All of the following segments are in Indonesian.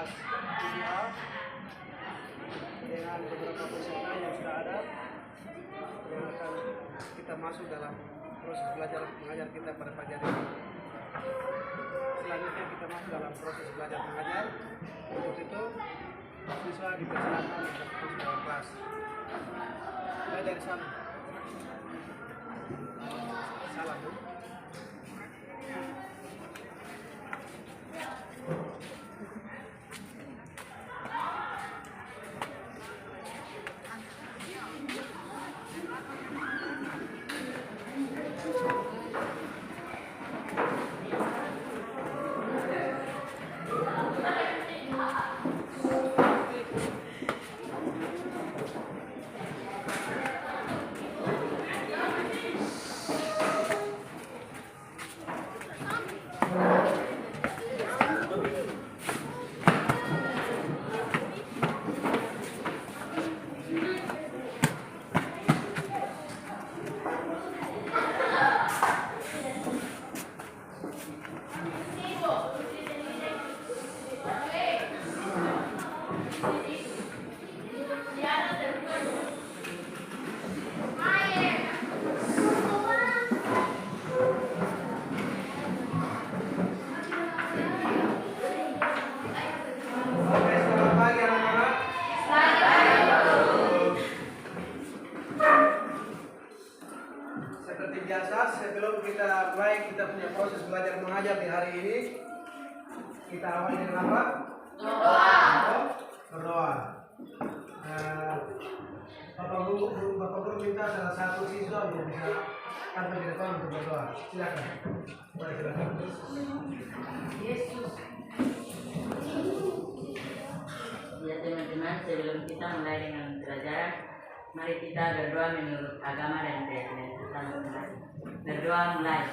kelas 7A dengan beberapa peserta yang sudah ada yang akan kita masuk dalam proses belajar mengajar kita pada pagi hari ini. Selanjutnya kita masuk dalam proses belajar mengajar. Untuk itu siswa dipersilakan untuk masuk dalam kelas. Mulai dari sana. Salam. Seperti biasa, sebelum kita mulai kita punya proses belajar mengajar di hari ini, kita awali dengan apa? Berdoa. Bapak Guru minta salah satu siswa untuk bisa tampil di depan untuk berdoa. Silakan. Boleh silakan. Yesus. Ya teman-teman, sebelum kita mulai dengan pelajaran, mari kita berdoa menurut agama dan keyakinan kita masing-masing. Berdoa mulai.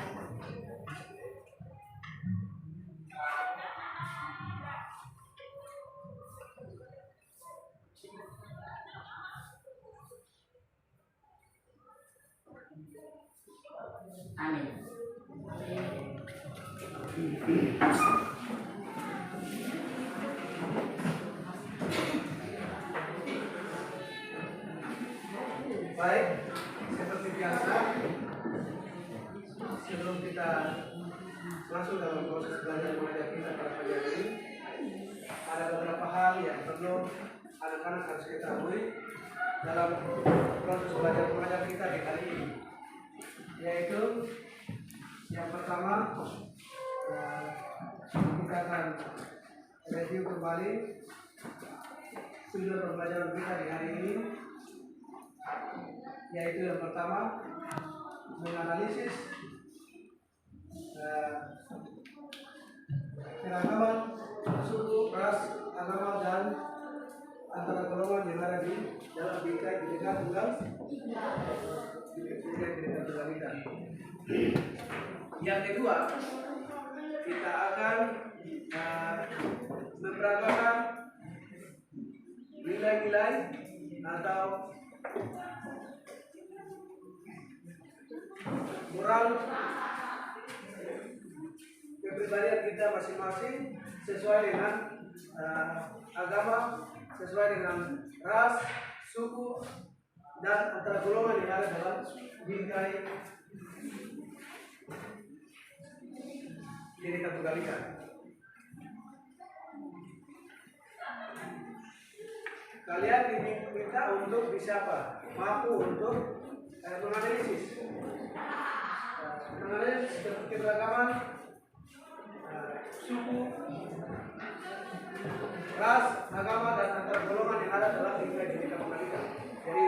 Amin. Baik, seperti biasa, sebelum kita masuk dalam proses belajar mengajar kita pada pagi hari ini, ada beberapa hal yang perlu anak-anak harus ketahui dalam proses belajar mengajar kita di hari ini, yaitu yang pertama, kita akan review kembali tujuan pembelajaran kita di hari ini, yaitu yang pertama menganalisis keragaman suku, ras, agama, dan antara golongan yang ada di dalam Bhinneka Tunggal Ika. Yang kedua, kita akan memperagakan nilai-nilai atau moral kepribadian kita masing-masing sesuai dengan agama, sesuai dengan ras, suku, dan antara golongan yang ada dalam Bhinneka Tunggal Ika. Kalian diminta untuk bisa apa? Mampu untuk menganalisis keberagaman suku, ras, agama, dan antara golongan yang ada dalam Bhinneka Tunggal Ika. Jadi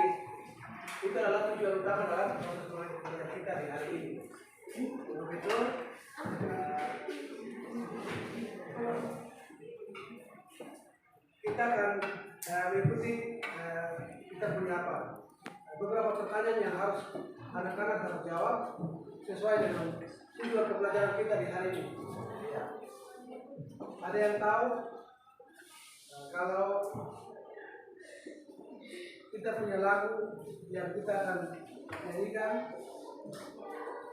itu adalah tujuan utama dalam proses belajar kita di hari ini. Untuk itu kita akan mengikuti kita punya apa? Beberapa pertanyaan yang harus anak-anak harus jawab sesuai dengan tujuan pembelajaran kita di hari ini. Ada yang tahu kalau kita punya lagu yang kita akan nyanyikan,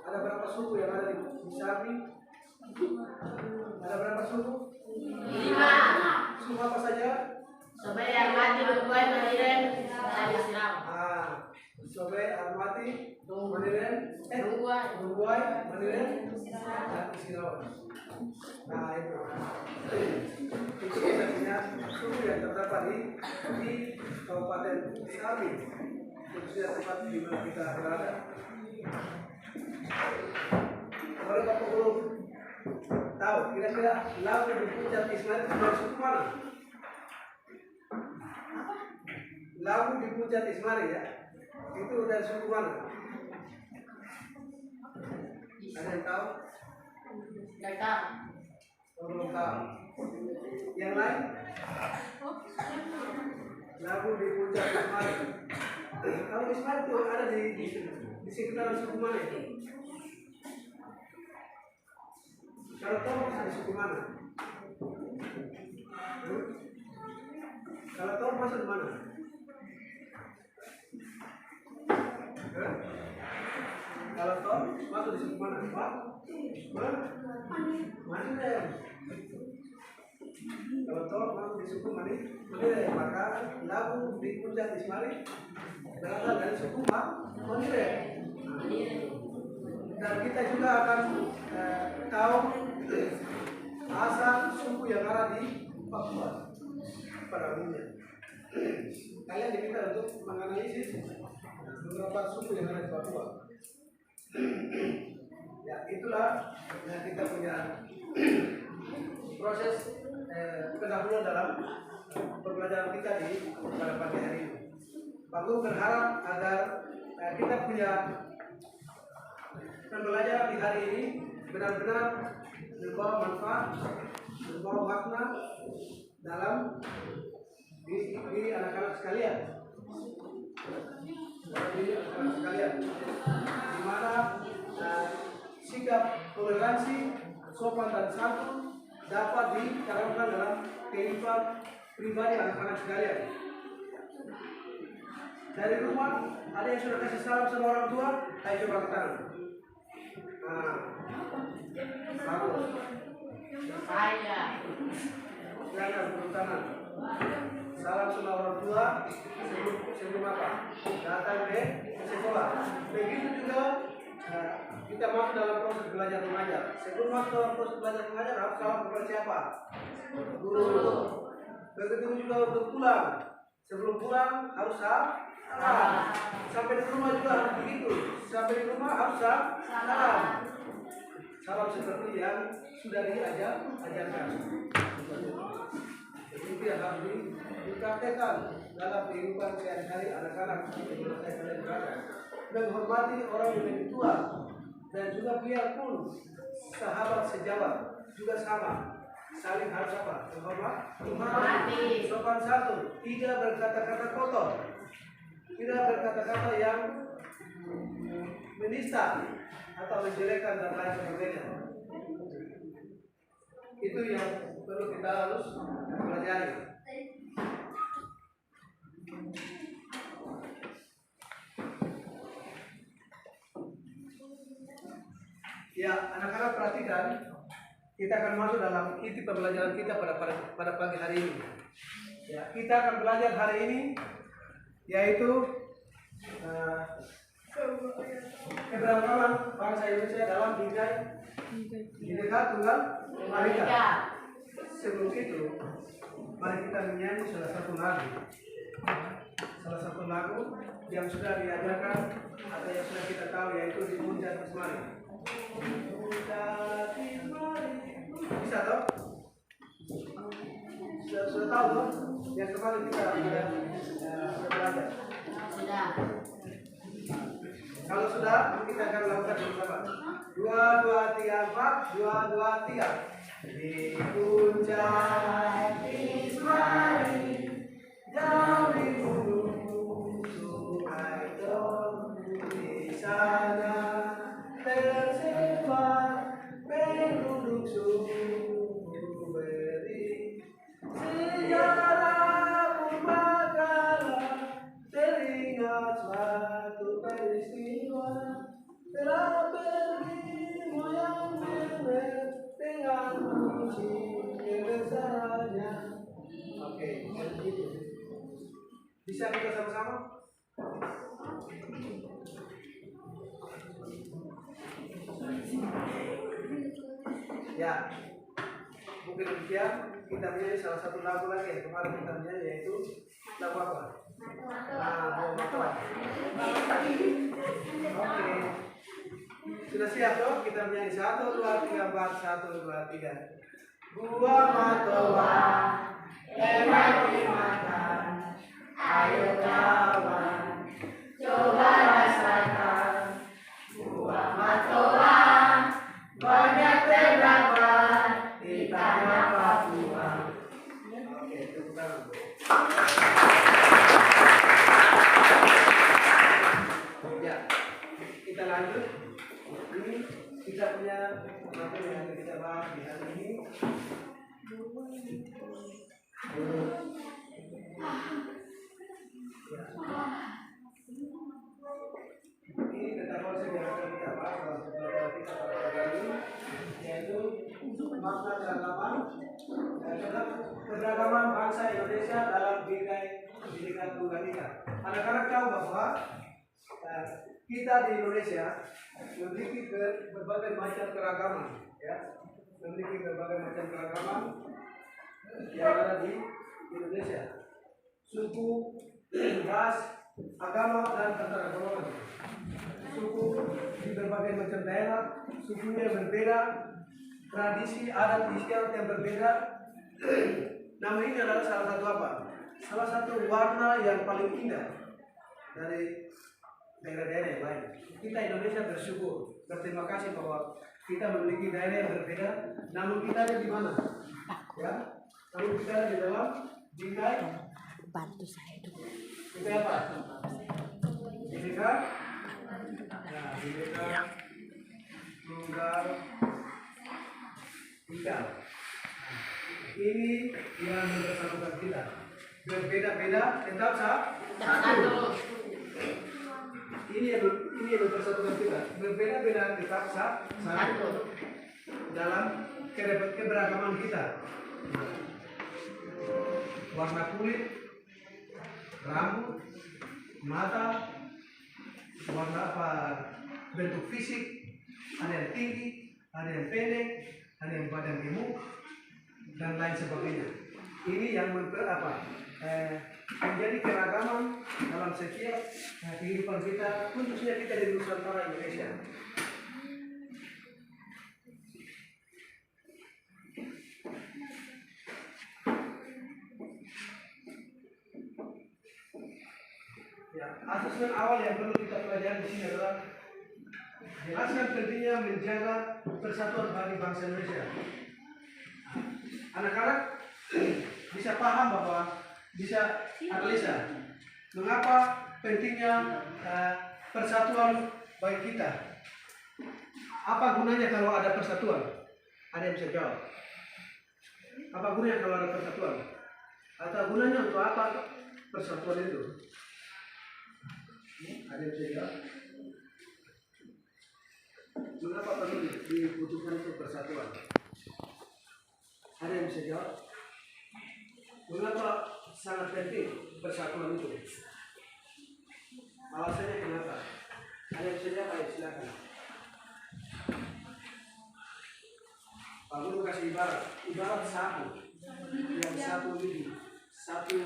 ada berapa suku yang ada di Sabi? Ada berapa suku? 5. Suku Sobai Armati Uruguay Maniren dari Siram. Sobe Armati Maniren Uruguay Maniren dan Sirawan. Nah itu biasanya suku yang terdapat di Kabupaten Sami. Khususnya tempat di mana kita berada. Kalau Bapak belum tahu kira-kira lagu di puncak Ismail itu dari suku mana? Lagu di puncak Ismail ya, itu dari suku mana? Ada yang tahu? Tidak tahu. Belum tahu. Yang lain? Lagu di puncak Ismail. Kalau Ismail itu ada di sekitar suku mana itu? Kalau tahu bisa di suku mana? Kalau tahu masuk di mana? Kalau tahu masuk di suku mana? Pak? Mana? Kalau tahu masuk di suku mana? Maka lagu di puncak Ismail berasal dari suku Mandiri. Dan kita juga akan tahu asal suku yang ada di Papua pada umumnya. Kalian diminta untuk menganalisis beberapa suku yang ada di Papua. Ya, itulah yang kita punya proses pendahuluan dalam pembelajaran kita pada pagi hari ini. Pak Guru berharap agar kita punya pembelajaran di hari ini benar-benar membawa manfaat, membawa makna dalam diri anak-anak sekalian. Di mana sikap toleransi, sopan dan santun dapat ditanamkan dalam kehidupan pribadi anak-anak sekalian. Dari rumah ada yang sudah kasih salam sama orang tua, ayo coba ke tangan. Bagus. Saya. Jangan turun tangan. Salam sama orang tua sebelum apa? Datang ke sekolah. Begitu juga kita masuk dalam proses belajar mengajar. Sebelum masuk dalam proses belajar mengajar harus salam kepada siapa? Guru. Begitu juga untuk pulang. Sebelum pulang harus salam. Sampai di rumah juga harus begitu. Sampai di rumah harus salam. Salam seperti yang sudah diajarkan. Itu yang harus dipraktekkan dalam kehidupan sehari-hari anak-anak di mana kalian berada. Menghormati orang yang lebih tua dan juga biarpun sahabat sejawat juga sama. Saling harus apa? Menghormati. Sopan santun. Tidak berkata-kata kotor. Tidak berkata-kata yang menista atau menjelekkan dan lain sebagainya. Itu yang perlu kita harus pelajari. Ya, anak-anak perhatikan, kita akan masuk dalam inti pembelajaran kita pada pagi hari ini. Ya, kita akan belajar hari ini yaitu keberagaman bangsa Indonesia dalam Bhinneka Tunggal Ika. Sebelum itu, mari kita menyanyi salah satu lagu yang sudah diajarkan atau yang sudah kita tahu, yaitu di puncak Ismail. Bisa toh? Sudah tahu toh? Yang kemarin kita belajar. Sudah. Kalau sudah, kita akan lakukan bersama. 2, 2, 3, 4. 2, 2, 3. Di puncak Ismail, jauh di gunung sungai Don, di sana tersebar penduduk suku beri. Sejarah Purbakala teringat suatu peristiwa, telah pergi moyang nenek dengan kunci Bisa kita sama-sama? Ya, mungkin demikian kita menyanyi salah satu lagu lagi yang kemarin kita menyanyi, yaitu lagu apa? Matoa. Oke. Sudah siap toh? Kita menyanyi 1, 2, 3, 4, 1, 2, 3. Buah matoa, enak dimakan. Ayo kawan, coba rasakan. Buah matoa banyak terdapat di tanah Papua. Oke, tepuk tangan. Ya, kita lanjut. Ini kita punya materi yang kita bahas di hari ini. Ini tentang konsep yang akan kita bahas dalam pembelajaran kita pada hari ini, yaitu makna keragaman dan keragaman bangsa Indonesia dalam Bhinneka Tunggal Ika. Anak-anak tahu bahwa kita di Indonesia memiliki berbagai macam keragaman, ya, memiliki berbagai macam keragaman yang ada di Indonesia. Suku, ras, agama, dan antaragama. Suku di berbagai macam daerah, sukunya berbeda, tradisi, adat istiadat yang berbeda. Namun ini adalah salah satu apa? Salah satu warna yang paling indah dari daerah-daerah yang lain. Kita Indonesia bersyukur, berterima kasih bahwa kita memiliki daerah yang berbeda. Namun kita ada di mana? Ya, namun kita ada di dalam Bhinneka. Bantu saya dulu. Itu apa? Bhinneka. Nah, Bhinneka Tunggal Ika. Ini yang mempersatukan kita. Berbeda-beda tetap satu. Ini yang mempersatukan kita. Berbeda-beda tetap satu. Dalam keberagaman kita. Warna kulit, rambut, mata, warna apa, bentuk fisik, ada yang tinggi, ada yang pendek, ada yang badan gemuk, dan lain sebagainya. Ini yang menjadi keragaman dalam setiap kehidupan kita, khususnya kita di Nusantara Indonesia. Ya, asesmen awal yang perlu kita pelajari di sini adalah jelaskan pentingnya menjaga persatuan bagi bangsa Indonesia. Anak-anak bisa paham bahwa bisa analisa mengapa pentingnya persatuan bagi kita. Apa gunanya kalau ada persatuan? Ada yang bisa jawab. Apa gunanya kalau ada persatuan? Atau gunanya untuk apa persatuan itu? Ada yang bisa jawab? Mengapa perlu dibutuhkan untuk persatuan? Ada yang bisa jawab? Mengapa sangat penting persatuan itu? Alasannya kenapa? Ada yang bisa jawab? Ayo silakan. Pak Guru kasih ibarat sapu yang satu ini, satu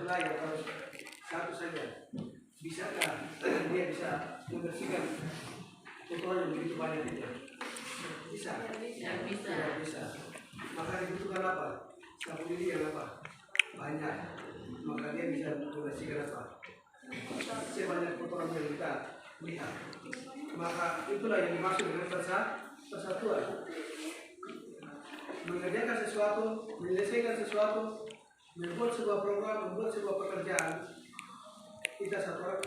helai atau satu saja. Bisakah dia bisa membersihkan kotoran yang begitu banyak itu? Bisa? Tidak bisa. Tidak bisa. Maka dibutuhkan apa? Sapu lidi yang apa? Banyak. Maka dia bisa membersihkan apa? Sebanyak kotoran yang kita lihat. Maka itulah yang dimaksud dengan persatuan. Mengerjakan sesuatu, menyelesaikan sesuatu, membuat sebuah program, membuat sebuah pekerjaan, kita satu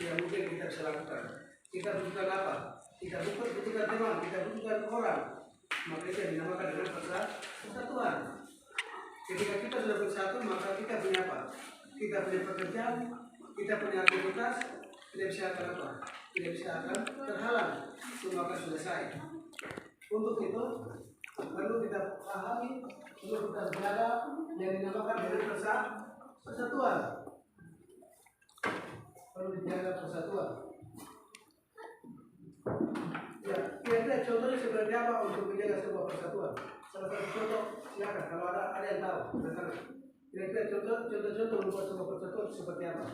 yang mungkin kita bisa lakukan. Kita butuhkan apa? Kita butuhkan teman, kita butuhkan orang. Maka itu yang dinamakan dengan persatuan. Ketika kita sudah bersatu, maka kita punya apa? Kita punya pekerjaan, kita punya aktivitas, tidak bisa akan apa? Tidak bisa akan terhalang. Semua akan selesai. Untuk itu perlu kita pahami, perlu kita jaga yang dinamakan dengan persatuan. Perlu dijaga persatuan. Ya, kira-kira contohnya seperti apa untuk menjaga sebuah persatuan? Salah satu contoh, silakan kalau ada yang tahu. Kira-kira contoh membuat sebuah persatuan seperti apa?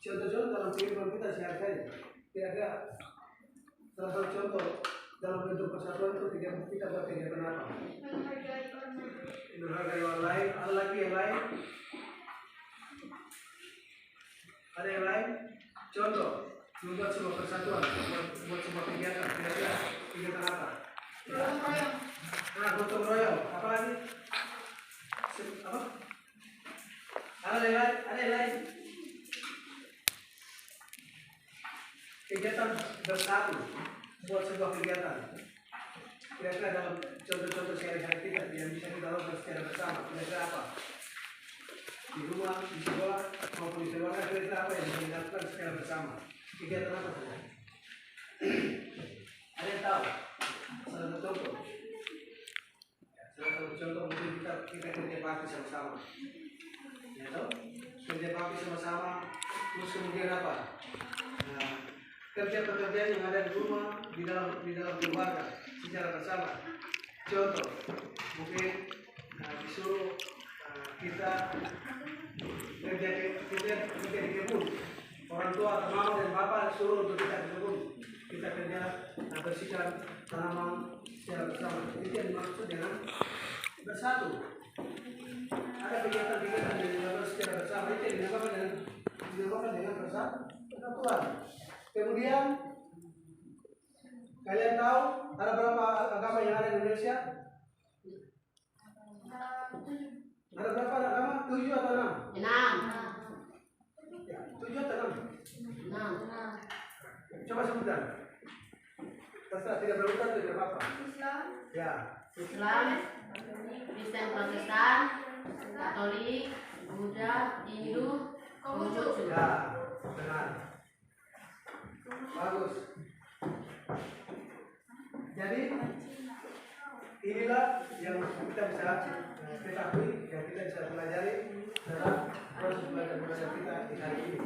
Contoh-contoh dalam kehidupan kita sehari-hari. Kira-kira salah satu contoh dalam bentuk persatuan itu kita berkegiatan apa? Menghargai orang lain. Ada lagi yang lain? Ada yang lain? Contoh membuat sebuah persatuan, membuat sebuah kegiatan. Kira-kira kegiatan apa? Gotong royong. Nah, gotong royong. Apa lagi? Apa? Ada yang lain? Ada yang lain? Kegiatan bersatu, buat sebuah kegiatan. Kira-kira dalam contoh-contoh sehari-hari kita yang bisa kita lakukan secara bersama. Kira-kira apa? Di rumah, di sekolah, maupun di keluarga, kira-kira apa yang bisa kita lakukan secara bersama? Kegiatan apa saja? Ada yang tahu? Salah satu contoh. Salah satu contoh mungkin kita kerja bakti sama-sama. Ya tahu? Kerja bakti sama-sama. Terus kemudian apa? Nah, kerja-pekerjaan yang ada di rumah, di dalam keluarga secara bersama. Contoh, mungkin disuruh kita kerja di kebun. Orang tua atau mama dan bapak suruh untuk kita di kebun. Kita kerja bersihkan tanaman secara bersama. Itu yang dimaksud dengan bersatu. Ada kegiatan-kegiatan yang dilakukan secara bersama. Itu yang dinamakan dengan persatuan. Kemudian kalian tahu ada berapa agama yang ada di Indonesia? Ada berapa agama? 7 atau 6? 6. Ya, 7 atau 6? 6. Coba sebutkan. Terserah, tidak berurutan tidak apa-apa. Islam. Ya. Islam, Kristen Protestan, Katolik, Buddha, Hindu, Konghucu. Ya, benar. Bagus. Jadi inilah yang kita bisa ketahui, yang kita bisa pelajari dalam proses belajar kita di hari ini.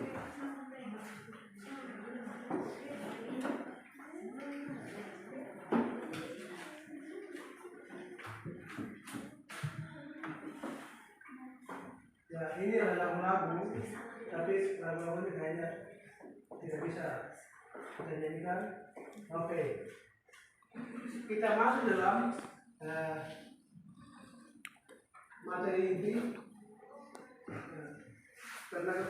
Ya, ini adalah lagu, tapi lagu ini kayaknya tidak bisa kita nyanyikan. Oke. Kita masuk dalam materi inti. Pernahkah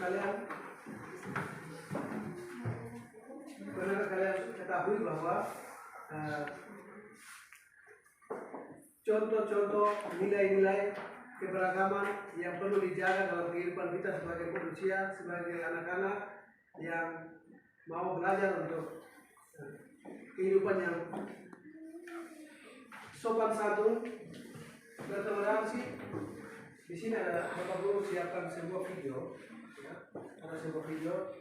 kalian ketahui bahwa contoh-contoh nilai-nilai keberagaman yang perlu dijaga dalam kehidupan kita sebagai manusia, sebagai anak-anak yang mau belajar untuk kehidupan yang sopan santun, bertoleransi. Di sini ada Bapak Guru siapkan sebuah video, ya. Ada sebuah video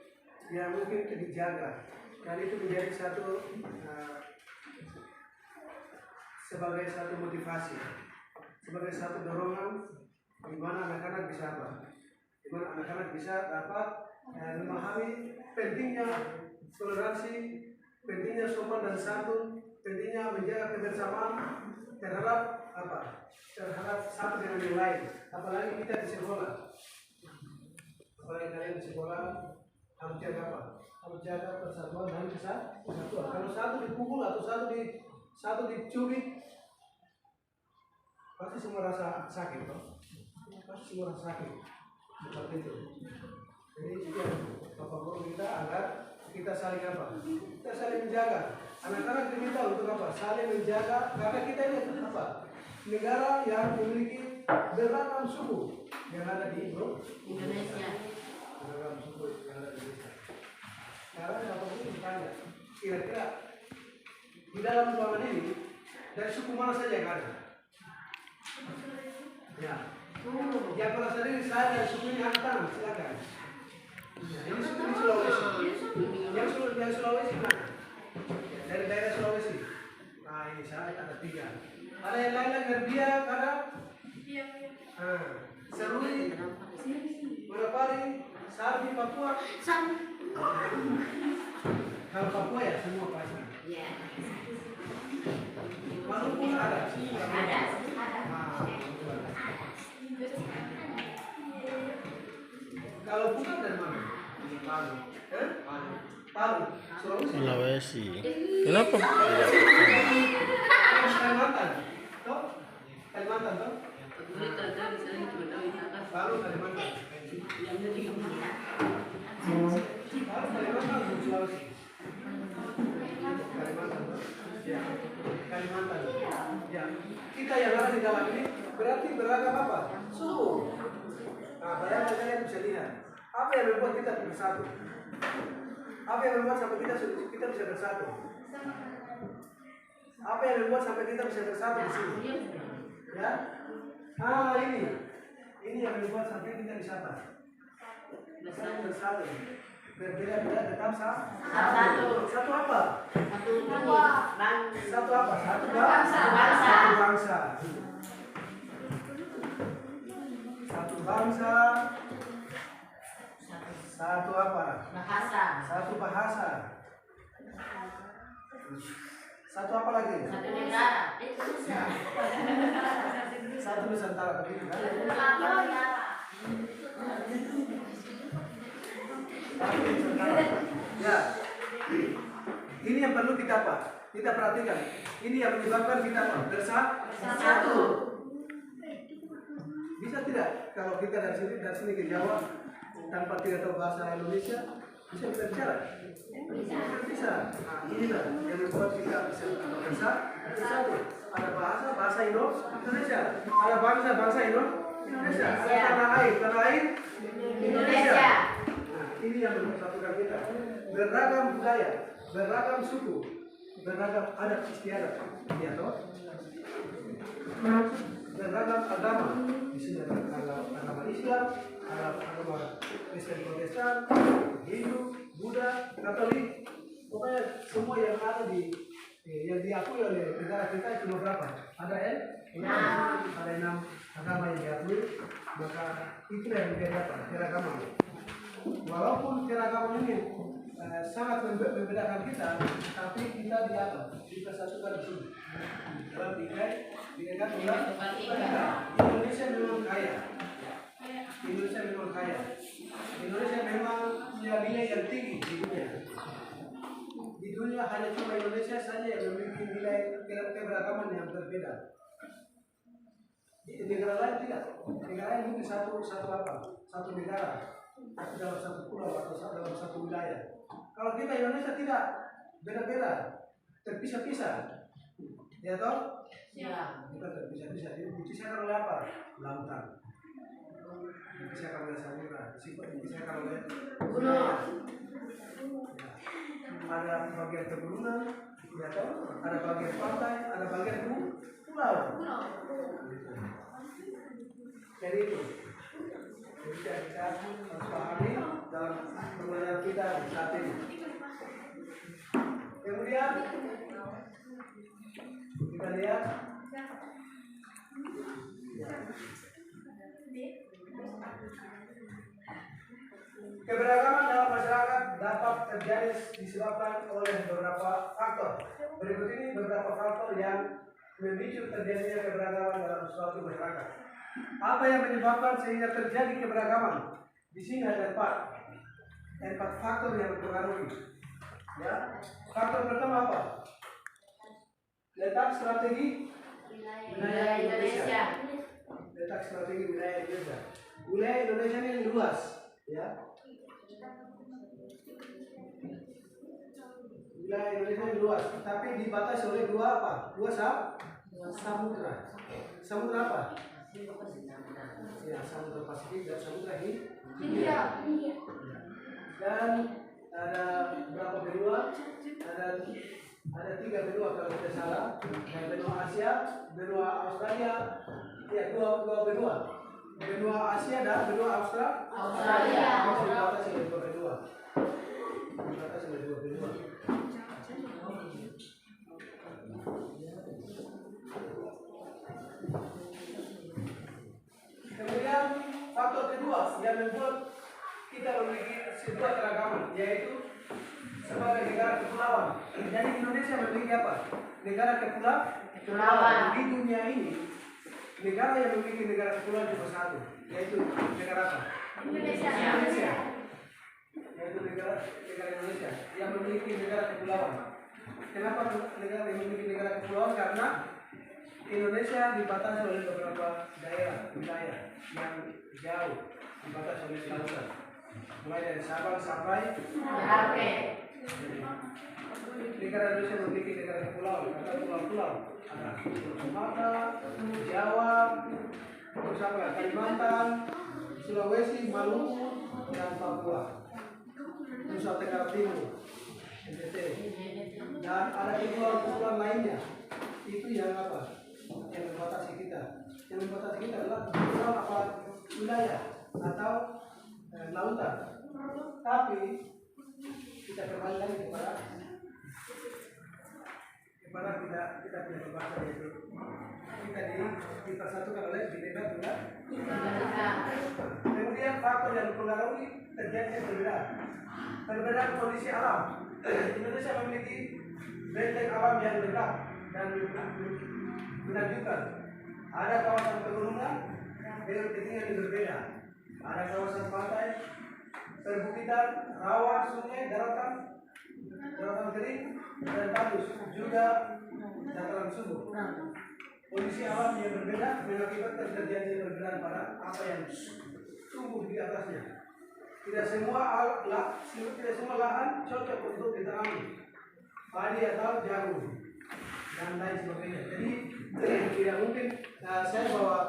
yang mungkin itu dijaga, dan itu menjadi sebagai satu motivasi, sebagai satu dorongan di mana anak-anak bisa apa? Di mana anak-anak bisa dapat memahami pentingnya toleransi, pentingnya sopan dan santun, pentingnya menjaga kebersamaan terhadap apa? Terhadap satu dengan yang lain. Apalagi kita di sekolah. Apalagi kalian di sekolah harus jaga apa? Harus jaga persatuan dan kesatuan. Kalau satu dipukul atau satu dicubit, pasti semua rasa sakit, toh? Pasti semua rasa sakit. Seperti itu. Jadi itu Bapak Guru kita agar kita saling apa? Kita saling menjaga. Anak-anak diminta untuk apa? Saling menjaga, karena kita ini apa? Negara yang memiliki beragam suku yang ada di Indonesia. Beragam suku yang ada di Indonesia. Sekarang Bapak Guru bertanya, kira-kira di dalam ruangan ini dari suku mana saja yang ada? Ya. Yang kalau sendiri saya dari suku ini angkat tangan, silakan. Ya, ini suku di Sulawesi. Yang Sulawesi mana? Dari daerah Sulawesi. Nah ini saya ada 3. Ada yang lain dari Biak, ada Serui, Murapari, Sardi, Papua. Kalau Papua ya semua pasti. Iya. Maluku ada. Ada. Kalau bukan dari mana? Palu. Palu. Sulawesi. Kenapa? Kalimantan. Toh? Kalimantan toh? Palu Kalimantan. Palu Kalimantan Sulawesi. Kalimantan toh? Ya. Kalimantan. Ya. Kita yang ada di dalam ini berarti beragam apa? Suku. Nah, bayangkan kalian bisa lihat. Apa yang membuat kita bersatu? Apa yang membuat sampai kita bisa bersatu? Apa yang membuat sampai kita bisa bersatu di sini? Ya? Ini yang membuat sampai kita bisa bersatu. Berbeda-beda tetap satu. Satu apa? Satu apa? Satu bangsa. Satu bangsa. Satu bangsa. Satu apa? Bahasa. Satu bahasa. Satu apa lagi? Satu negara. Satu Nusantara begitu kan? Satu Nusantara. Ya. Ini yang perlu kita apa? Kita perhatikan. Ini yang menyebabkan kita apa? Bersatu. Bisa tidak kalau kita dari sini ke Jawa tanpa tidak tahu bahasa Indonesia bisa kita bicara? Bisa. Nah, inilah yang membuat kita bisa bersatu. Ada bahasa Indonesia. Ada bangsa Indonesia. Ada tanah air Indonesia. Nah, ini yang mempersatukan kita. Beragam budaya, beragam suku, beragam adat istiadat. Ya toh? Beragam agama. Di sini ada agama Islam, ada agama Kristen Protestan, Hindu, Buddha, Katolik. Pokoknya semua yang ada yang diakui oleh negara kita itu berapa? Ada 6 agama yang diakui, maka itulah yang membedakan keragaman. Walaupun keragaman ini sangat membedakan kita, tapi kita dipersatukan di sini. Dalam Bhinneka Tunggal Ika. Indonesia memang kaya. Indonesia memang punya nilai yang tinggi di dunia. Di dunia hanya cuma Indonesia saja yang memiliki nilai keberagaman yang berbeda. Di negara lain tidak. Negara lain mungkin satu negara, dalam satu pulau atau dalam satu wilayah. Kalau kita Indonesia tidak, beda-beda, terpisah-pisah. Ya toh? Ya. Kita terpisah-pisah. Dipisahkan oleh apa? Lautan. Dipisahkan oleh samudra. Dipisahkan oleh gunung. Ada bagian pegunungan, ya toh? Ada bagian pantai, ada bagian pulau. Jadi itu. Jadi kita harus pahami dalam permainan kita saat ini. Kemudian kita lihat keberagaman dalam masyarakat dapat terjadi disebabkan oleh beberapa faktor. Berikut ini beberapa faktor yang memicu terjadinya keberagaman dalam suatu masyarakat. Apa yang menyebabkan sehingga terjadi keberagaman? Di sini ada 4 faktor yang mempengaruhi. Ya, faktor pertama apa? Letak strategi wilayah Indonesia. Letak strategi wilayah Indonesia. Wilayah Indonesia ini luas, ya. Wilayah Indonesia ini luas, tapi dibatasi oleh dua apa? Dua samudra. Samudra apa? Ya, Samudra Pasifik dan Samudra Hindia. Dan ada berapa benua? Ada 3 benua kalau tidak salah. Yang benua Asia, benua Australia, ya dua benua. Benua Asia dan benua Australia. Dibatasi oleh 2 benua. Dibatasi oleh 2 benua. yang membuat kita memiliki sebuah keragaman, yaitu sebagai negara kepulauan. Jadi Indonesia memiliki apa? Negara kepulauan. Di dunia ini, negara yang memiliki negara kepulauan cuma satu, yaitu negara apa? Indonesia. Yaitu negara Indonesia yang memiliki negara kepulauan. Kenapa negara yang memiliki negara kepulauan? Karena Indonesia dibatasi oleh beberapa wilayah yang jauh, dibatasi oleh lautan, mulai dari Sabang sampai Merauke. Negara Indonesia memiliki negara kepulauan, ada pulau-pulau, ada Sumatera, Jawa, terus apa? Kalimantan, Sulawesi, Maluku, dan Papua, Nusa Tenggara Timur, NTT, dan ada kepulauan lainnya. Itu yang apa? Yang membatasi kita. Yang membatasi kita adalah pulau apa? Wilayah atau lautan. Tapi kita kembali lagi kepada kita punya berbahasa, yaitu kita dipersatukan oleh Bhinneka Tunggal Ika. Kemudian faktor yang mempengaruhi terjadinya perbedaan kondisi alam. Indonesia memiliki benteng alam yang lengkap dan menakjubkan. Ada kawasan pegunungan dengan ketinggian yang berbeda. Ada kawasan pantai, perbukitan, rawa, sungai, daratan kering, dan tandus, juga dataran subur. Kondisi alam yang berbeda mengakibatkan terjadinya perbedaan pada apa yang tumbuh di atasnya. Tidak semua lahan cocok untuk ditanami padi atau jagung dan lain sebagainya. Jadi tidak mungkin saya bawa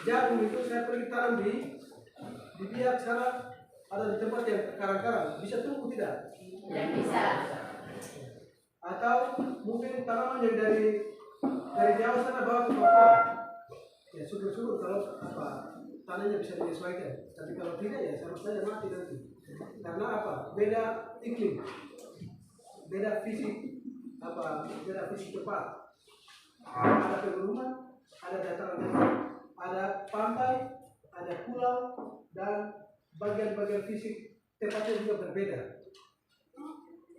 jagung itu saya pergi tanam di biak sana, ada di tempat yang karang-karang, bisa tumbuh tidak? Tidak bisa. Atau mungkin tanaman yang dari Jawa sana bawa ke Papua, ya syukur-syukur kalau tanahnya bisa menyesuaikan. Tapi kalau tidak, ya sama saja mati nanti. Karena apa? Beda iklim, beda fisik, beda fisik tepat. Ada pegunungan, ada dataran tinggi, ada pantai, ada pulau, dan bagian-bagian fisik tempatnya juga berbeda.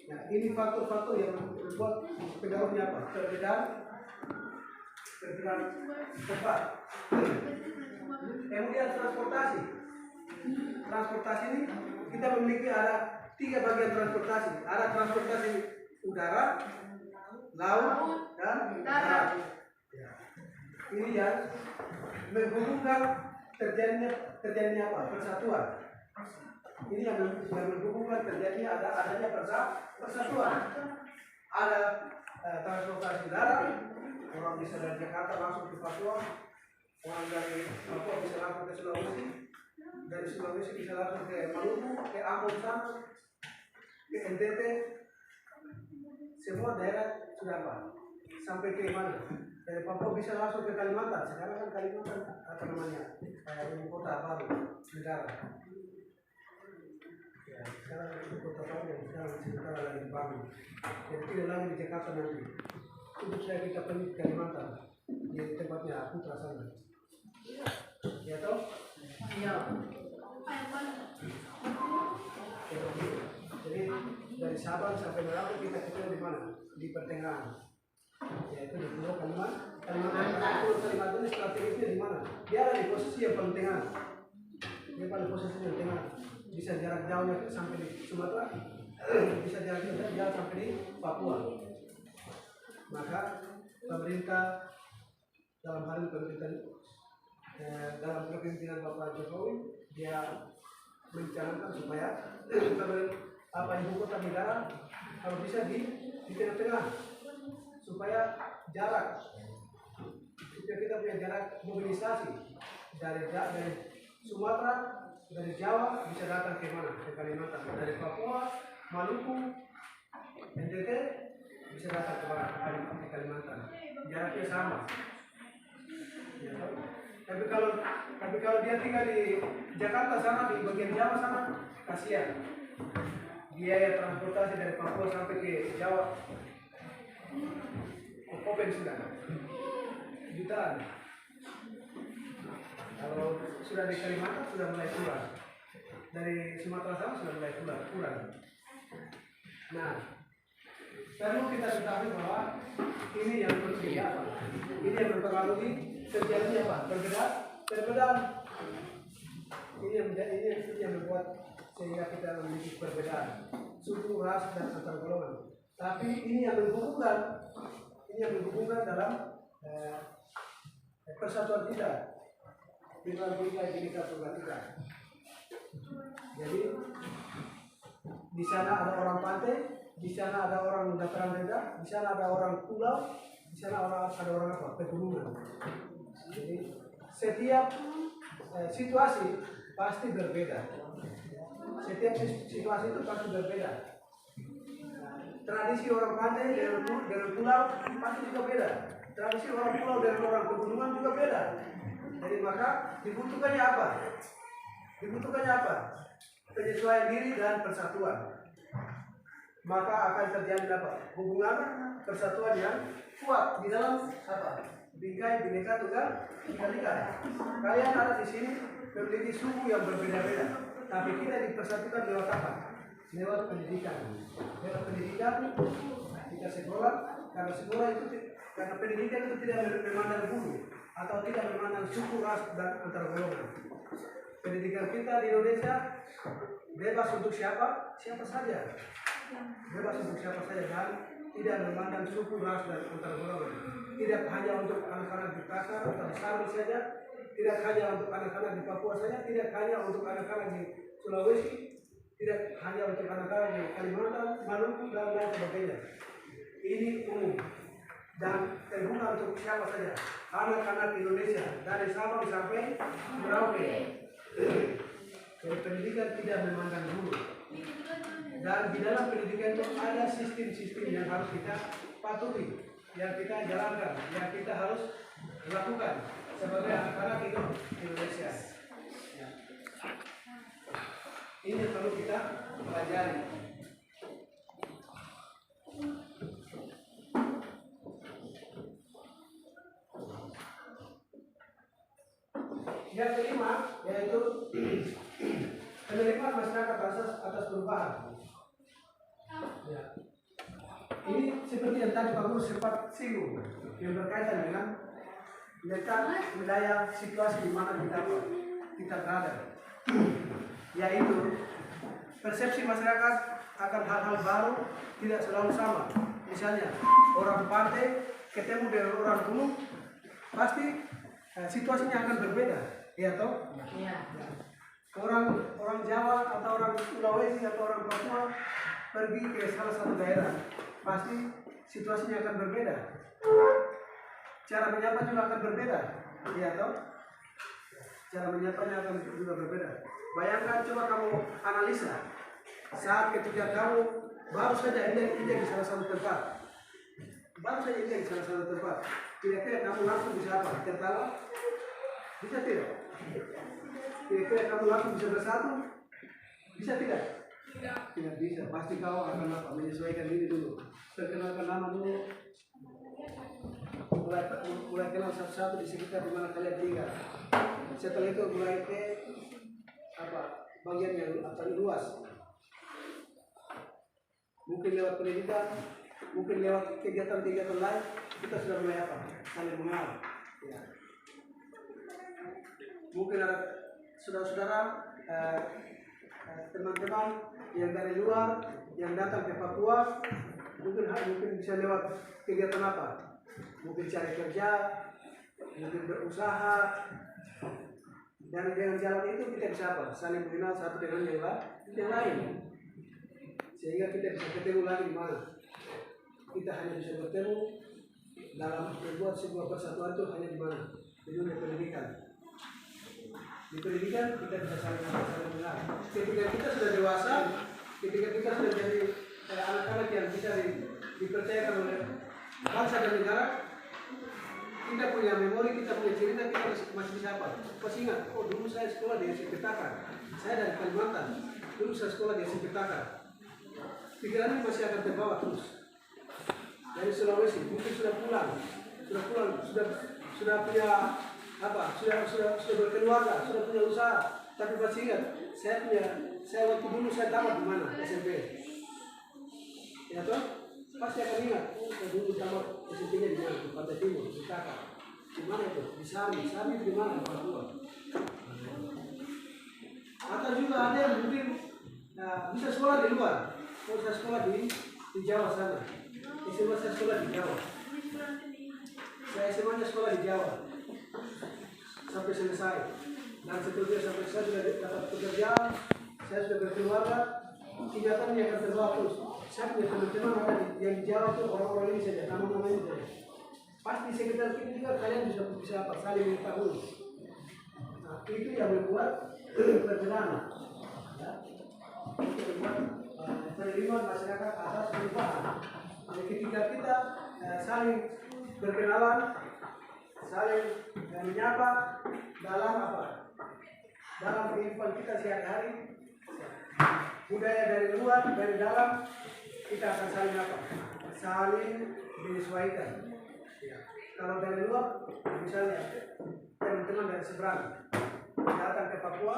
Nah, ini faktor-faktor yang membuat pengaruhnya apa? Perbedaan tempat. Kemudian transportasi. Transportasi ini kita memiliki ada 3 bagian transportasi. Ada transportasi udara, laut, dan darat. Ya. Ini yang menghubungkan terjadinya apa? Persatuan. Ini yang menghubungkan terjadinya adanya persatuan. Ada transportasi darat, orang bisa dari Jakarta langsung ke Papua, orang dari Papua bisa langsung ke Sulawesi, dari Sulawesi bisa langsung ke Maluku, ke Ambon sana, ke NTT. Semua daerah sudah apa? Sampai ke mana? Dari Papua bisa langsung ke Kalimantan. Sekarang kan Kalimantan ibu kota baru negara. Ya, sekarang ibu kota baru yang sekarang lagi dibangun. Jadi tidak lagi di Jakarta nanti. Untuk saya kita pergi ke Kalimantan di tempatnya Putra sana. Ya toh? Iya. Jadi dari Sabang sampai Merauke kita ketemu di mana? Di pertengahan. Yaitu di Pulau Kalimantan. Pulau Kalimantan ini strategisnya di mana? Dia ada di posisi yang paling tengah. Dia pada posisi yang tengah. Bisa jarak jauhnya sampai di Sumatera, bisa jarak jauh sampai di Papua. Maka pemerintah dalam hal dalam kepemimpinan Bapak Jokowi, dia mencanangkan supaya ibu kota negara kalau bisa di tengah-tengah, supaya kita punya jarak mobilisasi dari Sumatera, dari Jawa bisa datang ke mana? Ke Kalimantan. Dari Papua, Maluku, NTT bisa datang ke mana? Ke Kalimantan. Jaraknya sama. Ya, tapi kalau dia tinggal di Jakarta sana, di bagian Jawa sana, kasihan. Biaya transportasi dari Papua sampai ke Jawa, ke Kopen sudah jutaan. Kalau sudah di Kalimantan sudah mulai kurang. Dari Sumatera Selatan sudah mulai kurang. Nah, perlu kita ketahui bahwa ini yang penting apa? Ini yang mempengaruhi terjadi apa? Perbedaan. Ini yang membuat sehingga kita memiliki perbedaan suku, ras, dan antar golongan. Tapi ini yang menghubungkan dalam persatuan kita. Dengan Bhinneka Tunggal Ika. Jadi di sana ada orang pantai, di sana ada orang dataran rendah, di sana ada orang pulau, di sana ada orang apa? Pegunungan. Jadi setiap situasi pasti berbeda. Setiap situasi itu pasti berbeda. Tradisi orang pantai dengan pulau pasti juga beda. Tradisi orang pulau dengan orang pegunungan juga beda. Jadi maka dibutuhkannya apa? Penyesuaian diri dan persatuan. Maka akan terjadi apa? Hubungan persatuan yang kuat di dalam apa? Bhinneka Tunggal Ika. Kalian ada di sini memiliki suku yang berbeda-beda, tapi kita dipersatukan lewat apa? Lewat pendidikan. Lewat pendidikan kita sekolah, karena pendidikan itu tidak memandang bulu atau tidak memandang suku, ras, dan antar golongan. Pendidikan kita di Indonesia bebas untuk siapa saja. Bebas untuk siapa saja dan tidak memandang suku, ras, dan antar golongan. Tidak hanya untuk anak-anak di Kasar atau di Sari saja, tidak hanya untuk anak-anak di Papua saja, tidak hanya untuk anak-anak di Sulawesi, tidak hanya untuk anak-anak di Kalimantan, Maluku, dan lain sebagainya. Ini umum dan terbuka untuk siapa saja, anak-anak Indonesia dari Sabang sampai Merauke. Jadi pendidikan tidak memandang bulu, dan di dalam pendidikan itu ada sistem-sistem yang harus kita patuhi, yang kita jalankan, yang kita harus lakukan sebagai anak-anak Indonesia. Ya. Ini perlu kita pelajari. Yang kelima yaitu penerimaan masyarakat atas perubahan. Ya. Ini seperti yang tadi Pak Guru sempat singgung yang berkaitan dengan letak wilayah situasi di mana kita berada. Yaitu persepsi masyarakat akan hal-hal baru tidak selalu sama. Misalnya orang pantai ketemu dengan orang gunung, pasti situasinya akan berbeda. Iya toh? Iya. Orang Jawa atau orang Sulawesi atau orang Papua pergi ke salah satu daerah, pasti situasinya akan berbeda. Cara menyapa juga akan berbeda. Iya toh? Cara menyapanya akan juga berbeda. Bayangkan, coba kamu analisa saat ketika kamu baru saja injak di salah satu tempat, kira-kira kamu langsung bisa apa? Tertawa? Bisa tidak? Kira-kira kamu langsung bisa bersatu? Bisa tidak? Tidak bisa. Pasti kau akan apa? Menyesuaikan diri dulu. Perkenalkan nama dulu. Mulai kenal satu-satu di sekitar di mana kalian tinggal. Setelah itu mulai ke bagian yang luas. Mungkin lewat pendidikan, mungkin lewat kegiatan-kegiatan lain, kita sudah mulai saling mengenal. Ya. Mungkin ada saudara-saudara, teman-teman yang dari luar yang datang ke Papua, mungkin bisa lewat kegiatan apa? Mungkin cari kerja, mungkin berusaha, dan dengan jalan itu kita bisa saling mengenal satu dengan yang lain, sehingga kita bisa ketemu lagi di mana. Kita hanya bisa bertemu dalam membuat sebuah persatuan itu hanya di mana? Di dunia pendidikan. Di pendidikan kita bisa saling mengenal. Ketika kita sudah dewasa, ketika kita sudah jadi anak-anak yang bisa dipercayakan oleh bangsa dan negara, kita punya memori, kita punya cerita, kita masih bisa masih ingat, oh dulu saya sekolah di SMP Takar, saya dari Kalimantan, dulu saya sekolah di SMP Takar. Pikiran ini masih akan terbawa terus. Dari Sulawesi, mungkin sudah pulang, sudah punya sudah berkeluarga, sudah punya usaha, tapi masih ingat saya waktu dulu saya tamat di mana SMP, ya toh pasti akan ingat saya dulu tamat SMP-nya di mana, di Pantai Timur, di Kakak, di mana itu, di Sami di mana Papua. Atau juga ada yang mungkin bisa sekolah di luar, mau saya sekolah di Jawa sana, SMA saya sekolah di Jawa, saya SMA-nya sekolah di Jawa sampai selesai, dan seterusnya sampai saya sudah dapat pekerjaan, saya sudah berkeluarga, kegiatan yang akan terbawa terus. Saya punya teman-teman ada yang di Jawa itu orang-orang ini saja, nama-nama ini saja. Pasti sekitar kita juga kalian bisa saling mengetahui. Nah, itu yang membuat perbedaan. Ya. Itu membuat penerimaan masyarakat atas perubahan. Jadi ketika kita saling berkenalan, saling menyapa dalam apa? Dalam kehidupan kita sehari-hari, budaya dari luar, dari dalam, kita akan saling apa? Saling menyesuaikan. Ya. Kalau dari luar, misalnya teman-teman dari seberang datang ke Papua,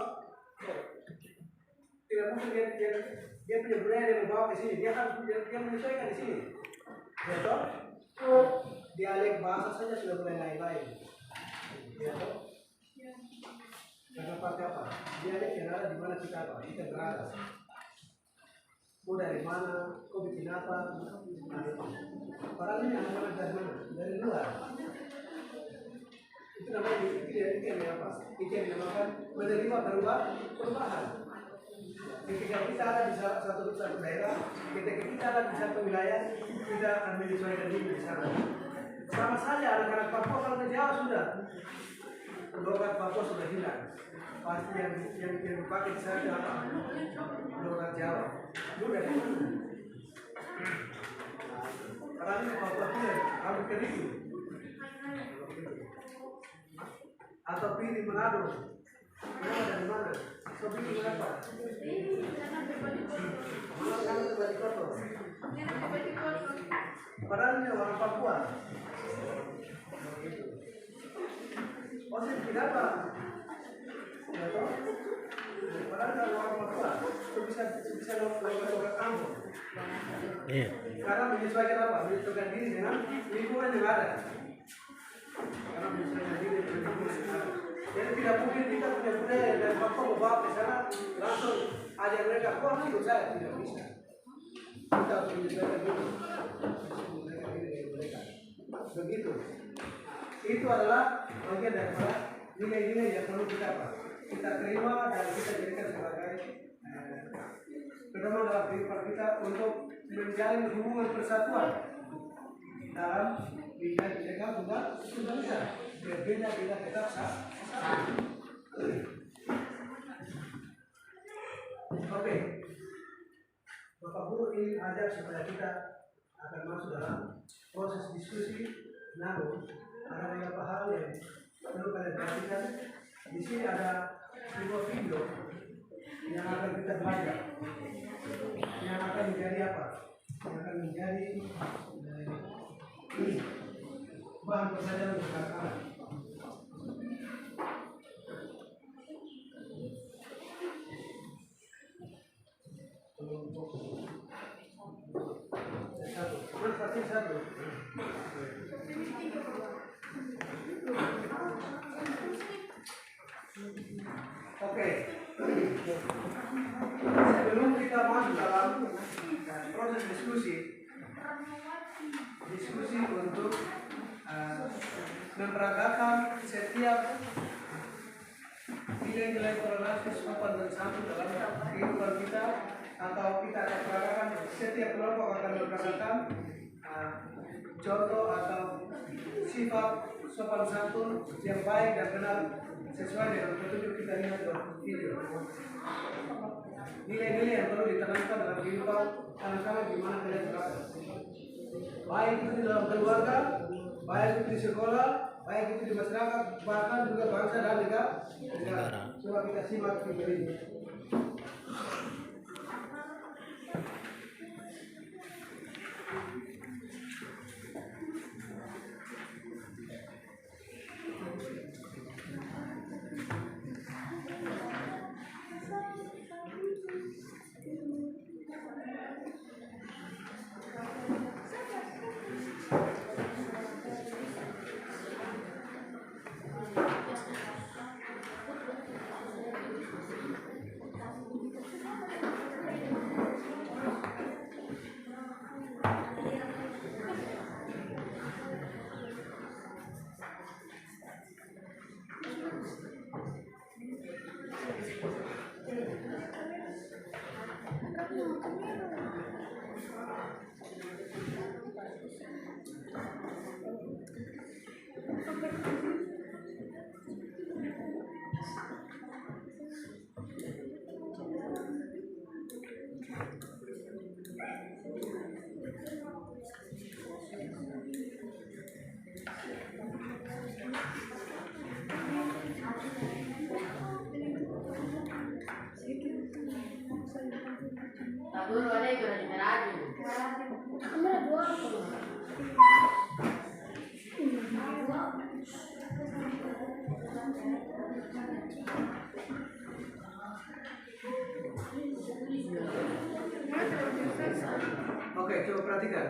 tidak mungkin dia punya budaya yang membawa ke sini, dia harus menyesuaikan di sini. Ya toh? Dialek bahasa saja sudah mulai lain-lain. Ya toh? Karena pakai apa? Dialek yang ada di mana kita apa? Kita berada. Mau dari mana? Kau bikin apa? Orang ini anak-anak dari mana? Dari luar. Itu namanya itu yang apa? Itu yang dinamakan menerima perubahan. Ketika kita ada di satu daerah, ketika kita ada di satu wilayah, kita akan menyesuaikan diri di sana. Sama saja anak-anak Papua kalau ke Jawa sudah, logat Papua sudah hilang. Pasti yang dipakai di sana apa? Logat Jawa. Lu dari mana? Orang ini Papua hilang, kamu keribu. Atau pilih Manado. Mana dari mana? So pilih apa? Mana kamu kembali koto? Padahal ini orang Papua. Oh sih tidak apa? Ya toh? Padahal kalau orang Papua itu bisa logat kamu. Iya. Karena menyesuaikan apa? Menyesuaikan diri dengan lingkungan yang ada. Karena menyesuaikan diri dengan lingkungan yang ada. Jadi tidak mungkin kita punya budaya dari Papua membawa ke sana langsung ajar mereka kok ikut saya, tidak bisa. Kita harus menyesuaikan diri. Menyesuaikan diri dengan mereka. Begitu. Itu adalah bagian daripada nilai-nilai yang perlu kita terima dan kita jadikan sebagai pedoman dalam kehidupan kita untuk menjalin hubungan persatuan dalam bidang ilegal juga bisa berbeda-beda tetap sah. Oke, Bapak Guru ingin ajak supaya kita akan masuk dalam proses diskusi. Namun ada beberapa hal yang perlu kalian perhatikan. Di sini ada sebuah video yang akan kita belajar, yang akan menjadi apa? Yang akan menjadi bahan pembelajaran untuk anak-anak. Satu. Oke. Sebelum kita masuk dalam proses diskusi untuk memperagakan setiap nilai-nilai toleransi sopan dan santun dalam kehidupan kita, atau kita akan peragakan setiap kelompok akan memperagakan contoh atau sifat sopan santun yang baik dan benar sesuai dengan petunjuk kita lihat dalam video. Nilai-nilai yang perlu ditanamkan dalam kehidupan anak-anak di mana kalian berada. Baik itu di dalam keluarga, baik itu di sekolah, baik itu di masyarakat, bahkan juga bangsa dan negara. Coba kita simak video ini. Oke, coba perhatikan.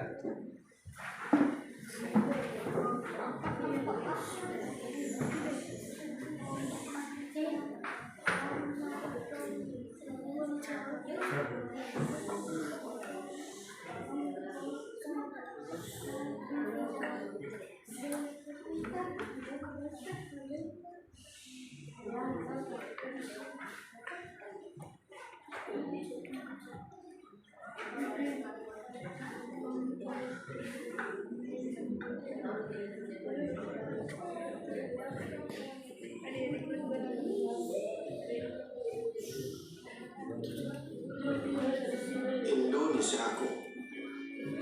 Indonesiaku,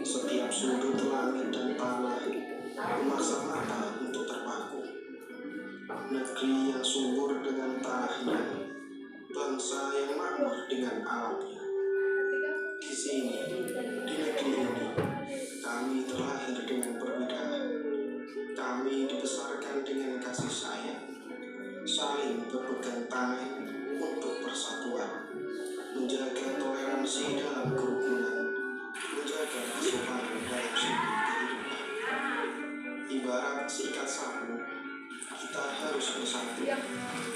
setiap sudut langit dan tanah memaksa mata untuk terpaku. Negeri yang subur dengan tanahnya, bangsa yang makmur dengan alamnya. Di sini, di negeri ini, kami terlahir dengan perbedaan. Kami dibesarkan dengan kasih sayang, saling berpegang tangan untuk persatuan, menjaga toleransi dalam kerukunan, menjaga kesopanan dalam sudut kehidupan. Ibarat sikat sapu, kita harus bersatu,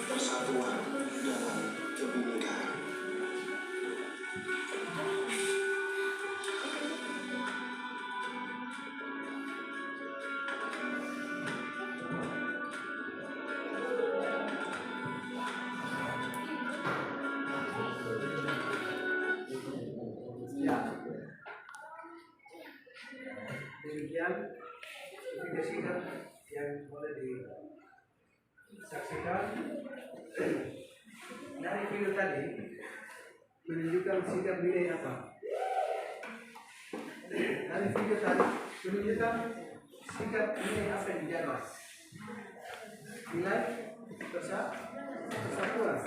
persatuan dalam kebinekaan. Ya. Demikian video singkat yang boleh disaksikan. Dari video tadi menunjukkan sikap nilai apa? Dari video tadi menunjukkan sikap nilai apa yang dijaga? Nilai persatuan.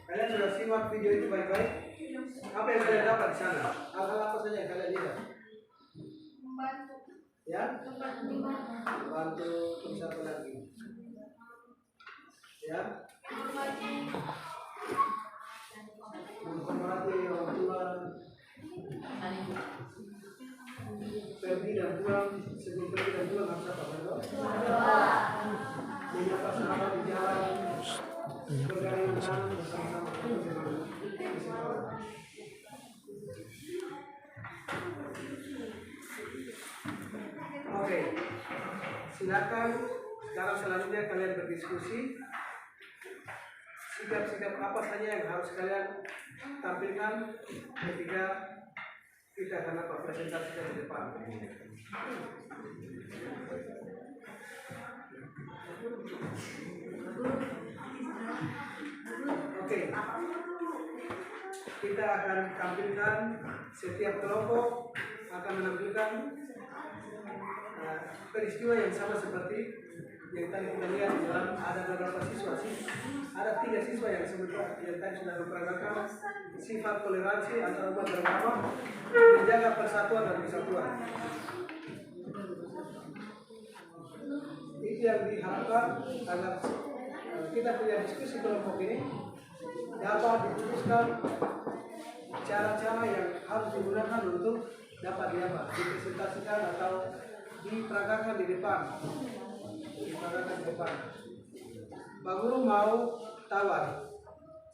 Kalian sudah simak video itu baik-baik? Apa yang kalian dapat di sana? Hal-hal apa saja yang kalian lihat? Membantu. Ya? Membantu. Terus apa lagi? Ya? Menghormati orang tua. Pergi dan pulang, sebelum pergi dan pulang harus apa? Berdoa. Menyapa sahabat di jalan. Bergayung bersama-sama. Oke, silakan. Sekarang selanjutnya kalian berdiskusi. Sikap-sikap apa saja yang harus kalian tampilkan ketika kita akan presentasikan di depan. Oke, kita akan tampilkan setiap kelompok akan menampilkan peristiwa yang sama seperti yang tadi kita lihat di dalam ada beberapa siswa sih, ada 3 siswa yang yang tadi sudah memperagakan sifat toleransi antar umat beragama, menjaga persatuan dan kesatuan. Itu yang diharapkan agar kita punya diskusi kelompok ini dapat diputuskan cara-cara yang harus digunakan untuk dapat dipresentasikan atau diperagakan di depan. Pak Guru mau tawar,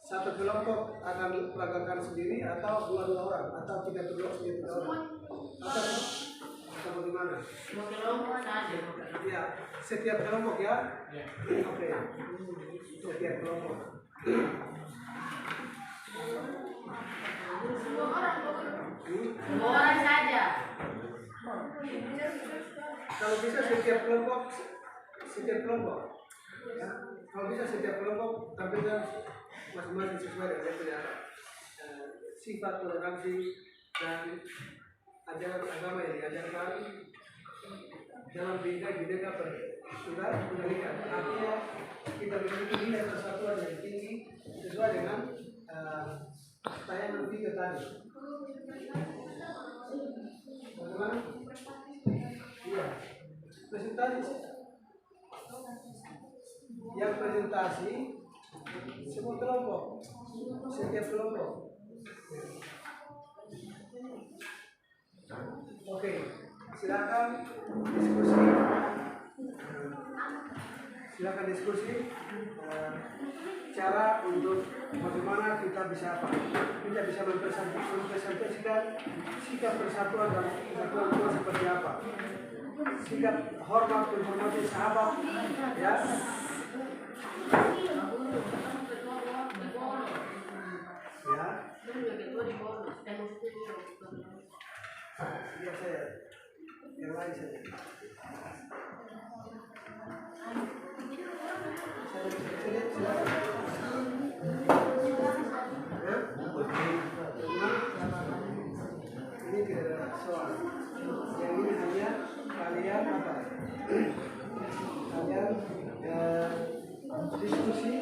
satu kelompok akan peragakan sendiri atau 2 orang atau 3 orang atau bagaimana? Kelompok saja. Ya, setiap kelompok ya. Oke. Setiap kelompok. Semua orang saja. Kalau bisa setiap kelompok. Ya. Kalau bisa setiap kelompok tampilkan masing-masing sesuai dengan dia punya sifat toleransi dan ajaran agama yang diajarkan dalam bidang pendidikan. Artinya kita memiliki nilai persatuan yang tinggi sesuai dengan tayangan video tadi. Bagaimana? Iya. Presentasi. Yang presentasi semua kelompok, setiap kelompok. Oke, silakan diskusi. Silakan diskusi cara untuk bagaimana kita bisa mempresentasikan sikap persatuan dan kesatuan itu seperti apa. Sikap hormat menghormati sahabat, ya. Ya. Biar saya yang lain saja. Ini tidak ada soal. Yang ini hanya kalian apa? Kalian diskusi,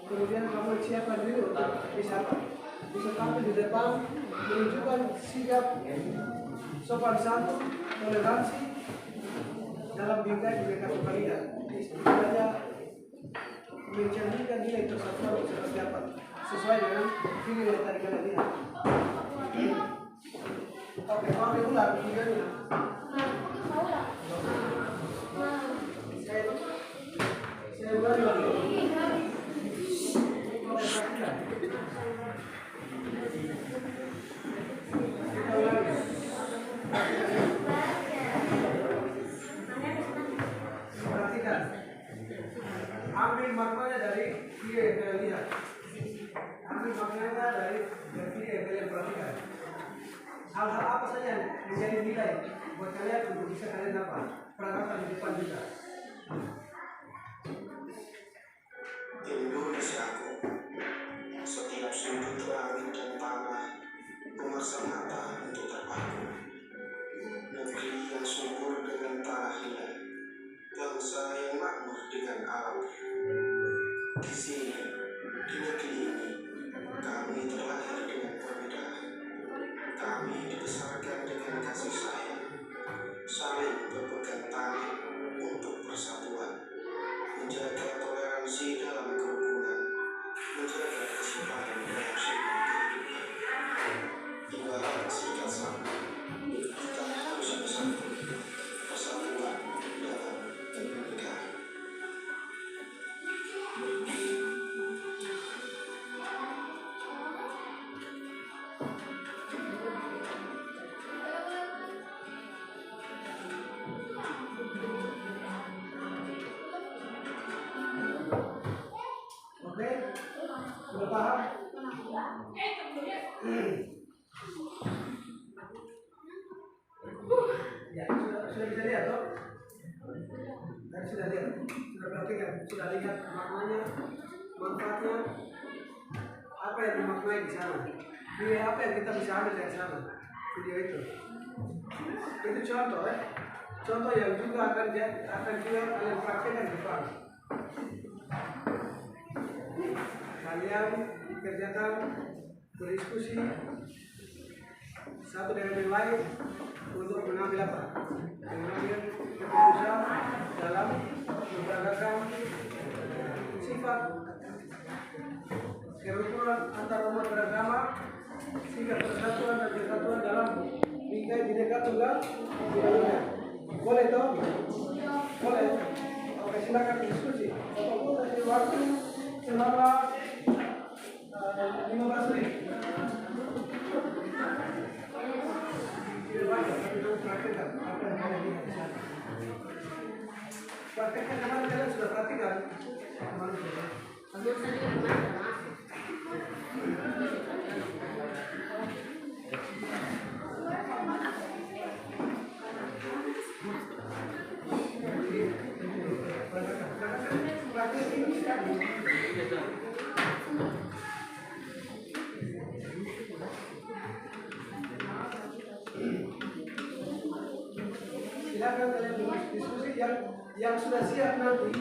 kemudian kamu siapkan dulu bisa tampil di depan menunjukkan sikap sopan santun, toleransi dalam bingkai mereka kalian. Istilahnya mencerminkan nilai persatuan seperti apa sesuai dengan video yang tadi kalian lihat. Oke, mau diulang videonya. Saya ulangi lagi. Kita ulangi. Perhatikan. Ambil maknanya dari video yang kalian lihat. Ambil maknanya dari video yang kalian perhatikan. Hal-hal apa saja yang menjadi nilai buat kalian untuk bisa kalian apa? Perangkat di depan juga. Indonesiaku, setiap sudut langit dan tanah memaksa mata untuk terpaku. Negeri yang subur dengan tanahnya, bangsa yang makmur dengan alam. Di sini, di negeri ini, kami terlahir dengan perbedaan. Kami dibesarkan dengan kasih sayang, saling berpegang tangan untuk persatuan, menjaga toleransi dalam kerukunan, menjaga keseimbangan dalam sifat kehidupan. Ibarat sikat sama, kita harus bersatu, persatuan dalam kebinekaan. Oke, sudah paham? Ya, sudah bisa lihat toh? Tadi sudah lihat, sudah perhatikan, sudah lihat maknanya, manfaatnya, apa yang dimaknai di sana. Nilai apa yang kita bisa ambil dari sana? Video itu. Itu contoh, contoh yang juga akan juga kalian praktekkan di depan. Kalian kerjakan berdiskusi satu dengan yang lain untuk mengambil apa? Mengambil keputusan dalam memperagakan sifat kerukunan antar umat beragama, sikap persatuan dan kesatuan dalam bingkai Bhinneka Tunggal Ika. Boleh toh? Boleh. Oke, silakan diskusi. Apapun dari waktu selama 15 menit. Tidak banyak, tapi kamu praktekkan apa yang kalian lihat di sana. Praktekkan kemarin kalian sudah praktikkan. Kemarin sudah. Silakan kalian diskusi yang sudah siap nanti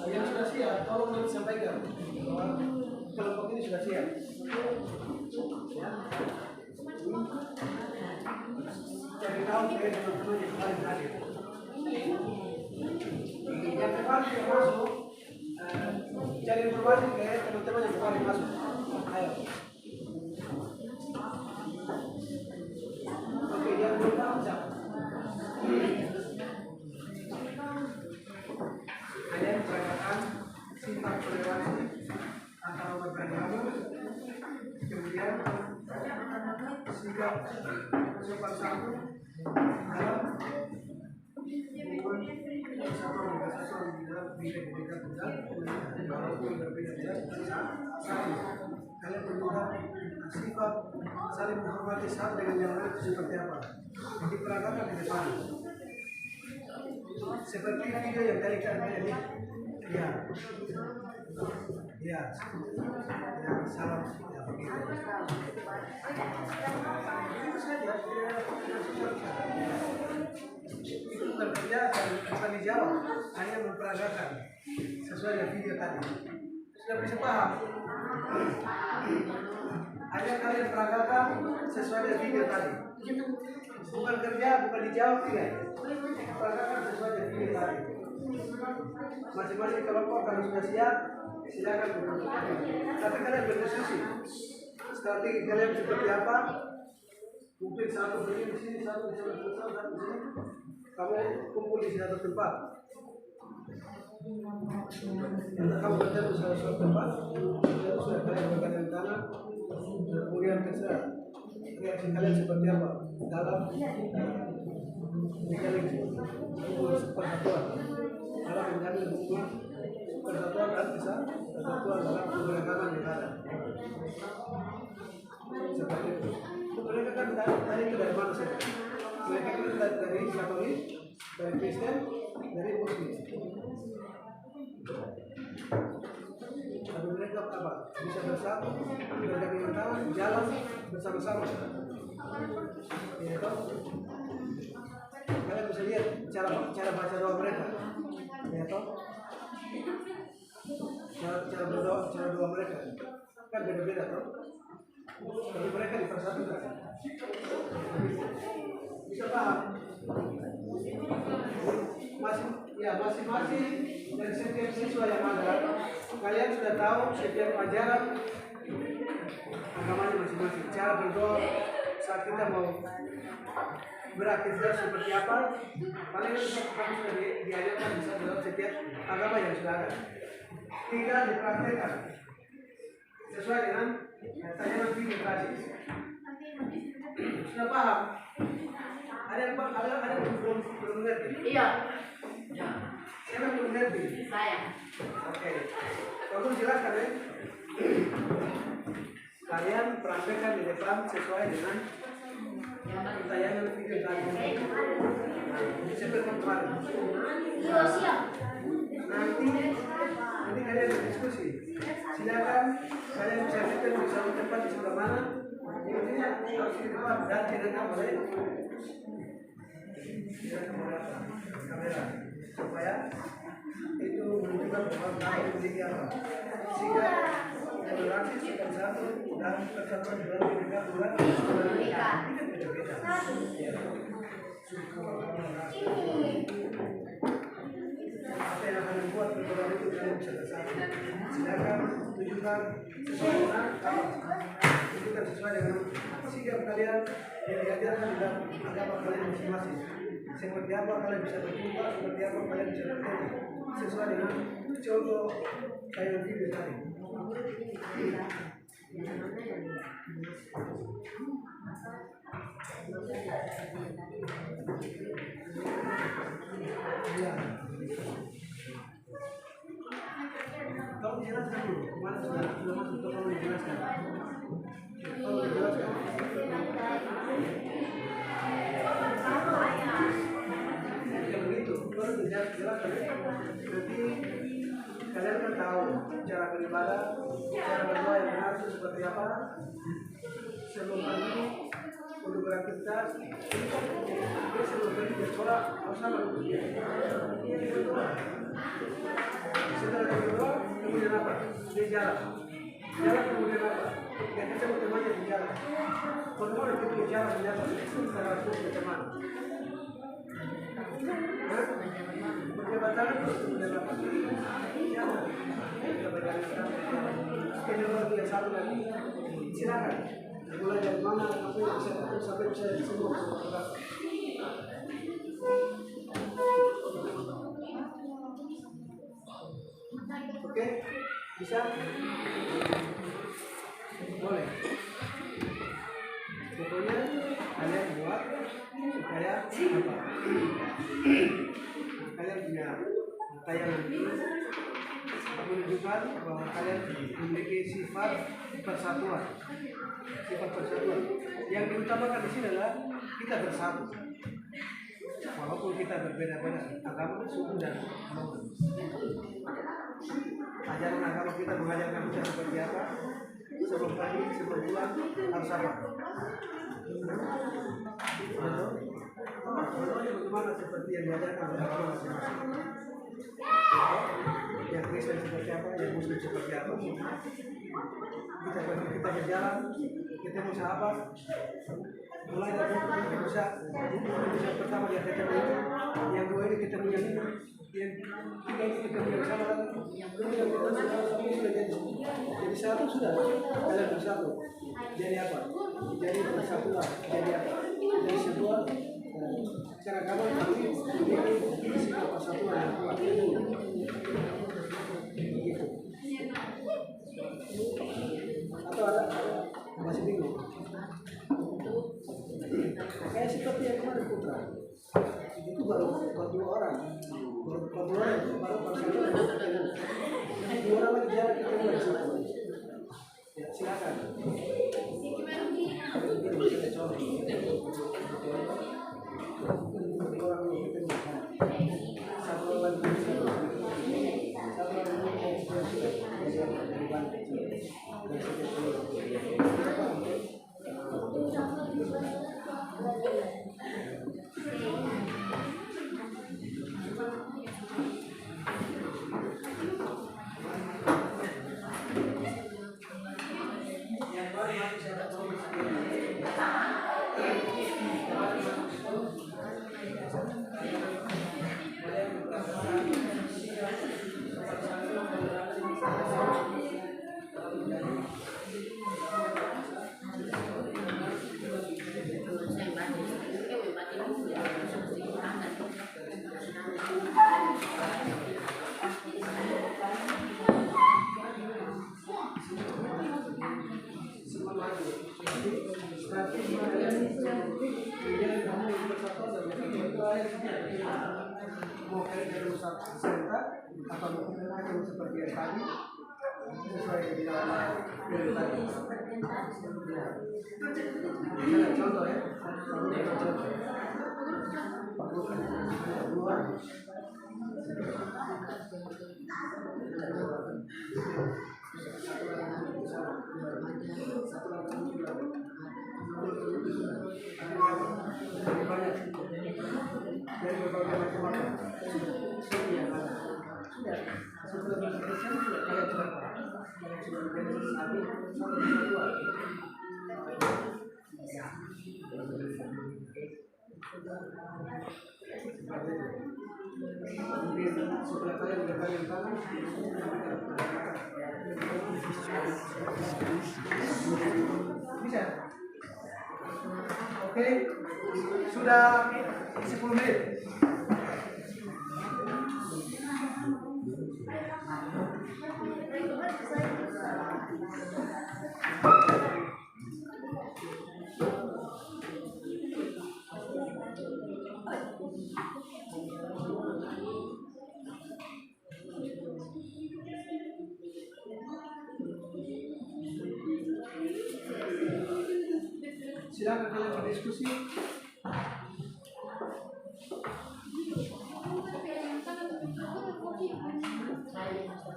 yang sudah siap tolong nanti sampaikan bahwa kelompok ini sudah siap. Ya. Cari tahu saya teman-teman yang paling hadir. Yang kemarin yang masuk, cari informasi ke teman-teman yang kemarin masuk. Ayo. Oke, yang belum tahu siapa? Ada yang memperagakan sifat toleransi antara umat beragama, kemudian sikap sopan santun dalam hubungan bersama kesatuan di dalam bidang tunggal, walaupun berbeda-beda, saling kalian berdua sifat saling menghormati satu dengan yang lain itu seperti apa? Diperagakan di depan. Seperti video yang tadi kalian lihat, ya, salam, ya begitu. Itu saja, itu bukan kerja, bukan dijawab, hanya memperagakan sesuai dengan video tadi. Sudah bisa paham? Hanya kalian peragakan sesuai dengan video tadi. Bukan kerja, bukan dijawab, tidak. Peragakan sesuai dengan video tadi. Masing-masing kelompok kalau sudah siap, silakan berkonsultasi. Tapi kalian berdiskusi. Strategi kalian seperti apa? Mungkin satu berdiri di sini, satu di sana, satu di sini. Kamu kumpul di satu tempat. Kalau kamu bertemu di suatu tempat, sudah kalian bergandeng tangan. Kemudian terserah reaksi kalian seperti apa dalam menjalin persatuan, dalam menjalin hubungan persatuan dan persatuan dalam keberagaman negara. Seperti itu. Mereka kan tadi itu dari mana saja? Mereka itu dari Katolik, dari Kristen, dari Muslim. Tapi mereka apa? Bisa bersatu, bergandingan tangan, jalan bersama-sama. Ya, toh? Kalian bisa lihat cara baca doa mereka. Ya, toh? Cara doa mereka kan beda-beda, toh? Tapi mereka dipersatukan. Bisa paham? Masing-masing dari setiap siswa yang ada, kalian sudah tahu setiap ajaran agamanya masing-masing. Cara berdoa saat kita mau beraktivitas seperti apa, paling kami sudah diajarkan bisa dalam setiap agama yang sudah ada. Tinggal dipraktekkan sesuai dengan tayangan video tadi. Sudah paham? Ada yang belum ngerti? Iya. Siapa belum ngerti? Saya. Oke. Kamu jelaskan ya. Kalian praktekkan di depan sesuai dengan tayangan video tadi. Seperti kemarin. Iya, siap. Nanti kalian berdiskusi. Silakan kalian bisa lihat di satu tempat di sebelah mana. Intinya harus di depan dan direkam oleh kamera supaya itu menunjukkan bahwa kalian memiliki apa. Sehingga toleransi sopan santun dan persatuan dalam kehidupan bulan beda-beda. Apa yang akan membuat perbedaan itu kalian bisa bersatu. Silakan tunjukkan sesuai dengan apa? Tunjukkan sesuai dengan sikap kalian yang diajarkan di dalam agama kalian masing-masing. Seperti apa kalian bisa berjumpa, seperti apa kalian bisa bertemu, sesuai dengan contoh tayangan video tadi. Ya. Kamu jelaskan dulu, kemana sudah masuk ke kamu dijelaskan. Kamu dijelaskan. Ya begitu, baru dijelaskan. Nanti kalian kan tahu cara beribadah, cara berdoa yang benar itu seperti apa. Sebelum pergi untuk beraktivitas, sebelum pergi ke sekolah harus sama dulu. Ini berdoa. Setelah berdoa, kemudian apa? Dia jalan. Jalan kemudian apa? yang ketemu temannya di jalan. Bagaimana kita bicara menjabat itu secara langsung teman? Berjabat tangan terus berjabat kaki. Jangan. Skenario yang satu lagi, silakan. Mulai dari mana sampai bisa semua. Oke, bisa? Boleh. Pokoknya kalian buat supaya apa? Kalian punya tayangan ini menunjukkan bahwa kalian memiliki sifat persatuan. Sifat persatuan. Yang diutamakan di sini adalah kita bersatu. Walaupun kita berbeda-beda agama, suku dan agama. Ajaran agama kita mengajarkan kita seperti apa? Sebelum pagi, sebelum pulang harus apa? Bagaimana seperti yang diajarkan oleh agama masing-masing? Yang Kristen seperti apa? Yang Muslim seperti apa? Kita berjalan, kita mau sahabat. Mulai dari Indonesia pertama dia ketemu itu, yang dua ini ketemu yang ini, yang tiga ini ketemu yang sama lagi, yang kita sudah jadi satu sudah, kalian bersatu. Jadi apa? Jadi persatuan. Jadi apa? Jadi sebuah cara kamu ini sifat persatuan yang kuat. Begitu. Atau ada masih bingung? Kayak seperti yang kemarin Putra, itu baru dua orang, baru persatuan. Dua orang lagi jalan ketemu di situ. Ya silakan. Ini bisa contoh. Orang yang ketemu. Satu orang dari Banten. Mau kalian dari usaha atau mungkin seperti yang tadi sesuai dengan dari tadi. Contoh ya, dari berbagai macam suku yang ada. Suku yang Kristen juga kayak berapa? Yang sudah menjadi satu kesatuan. Sebelah kalian juga kalian tangan. Bisa? Oke, sudah 10 menit. Silakan kalian berdiskusi.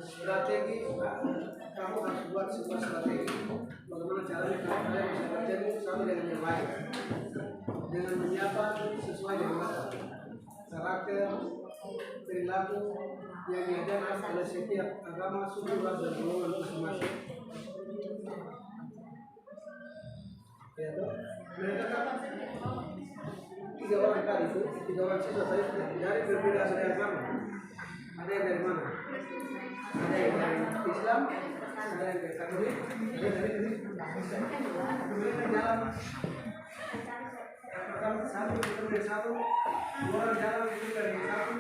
Strategi, kamu harus buat sebuah strategi. Bagaimana caranya kalian bisa bertemu sama dengan yang lain, dengan menyapa sesuai dengan karakter, perilaku yang diajarkan oleh setiap agama, suku, ras, dan golongan masing-masing. Ya toh, mereka kan 3 orang kali itu, 3 orang siswa tadi dari berbeda agama. Ada yang dari mana? Ada yang dari Islam, ada yang dari Katolik, ada yang dari Kristen. Mereka jalan. Yang pertama satu, ketemu dari satu, 2 orang jalan itu dari satu,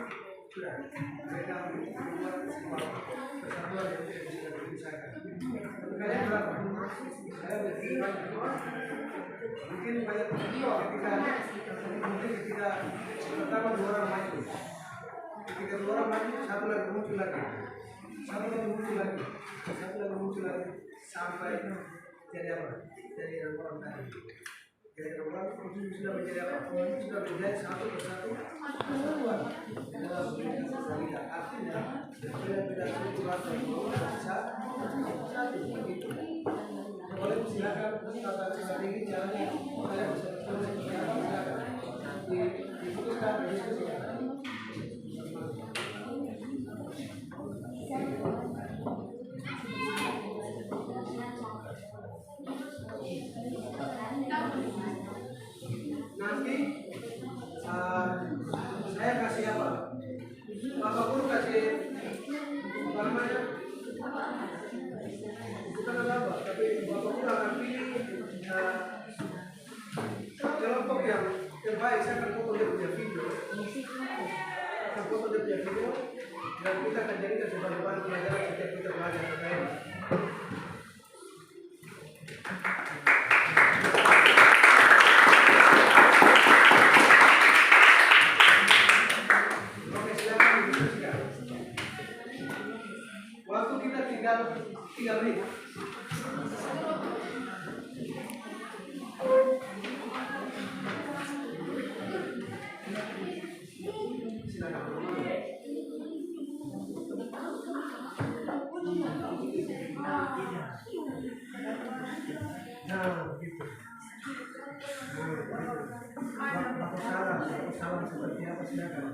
sudah. Mereka membuat sebuah persatuan yang bisa dipisahkan. Tapi kalian berapa? Saya berpikir mungkin banyak ketika pertama 2 orang maju. Ketika 2 orang maju, satu lagi muncul lagi, satu lagi muncul lagi, satu lagi muncul lagi, sampai jadi apa? Jadi orang tadi. Jadi orang itu sudah menjadi apa? Sudah menjadi satu persatu kesatuan dalam kita. Artinya tidak satu rasa bisa satu begitu. Boleh silakan tata strategi caranya kalian bisa betul seperti apa silakan diputuskan diskusikan. Nanti saya kasih apa? Bapak Guru kasih apa namanya? Bukan apa, tapi Bapak Guru akan pilih kelompok yang terbaik. Saya akan foto dia punya video, akan foto dia punya video, dan kita akan jadikan sebagai bahan pelajaran setiap kita belajar terkait. Waktu kita tinggal 3 menit. Nah, begitu. Bapak salam seperti apa silakan.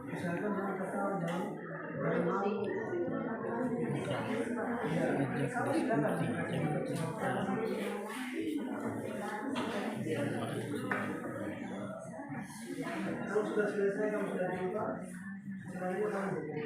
Misalkan jangan ketawa, jangan mau. Kalau sudah selesai, kamu sudah lupa, selanjutnya kamu sudah?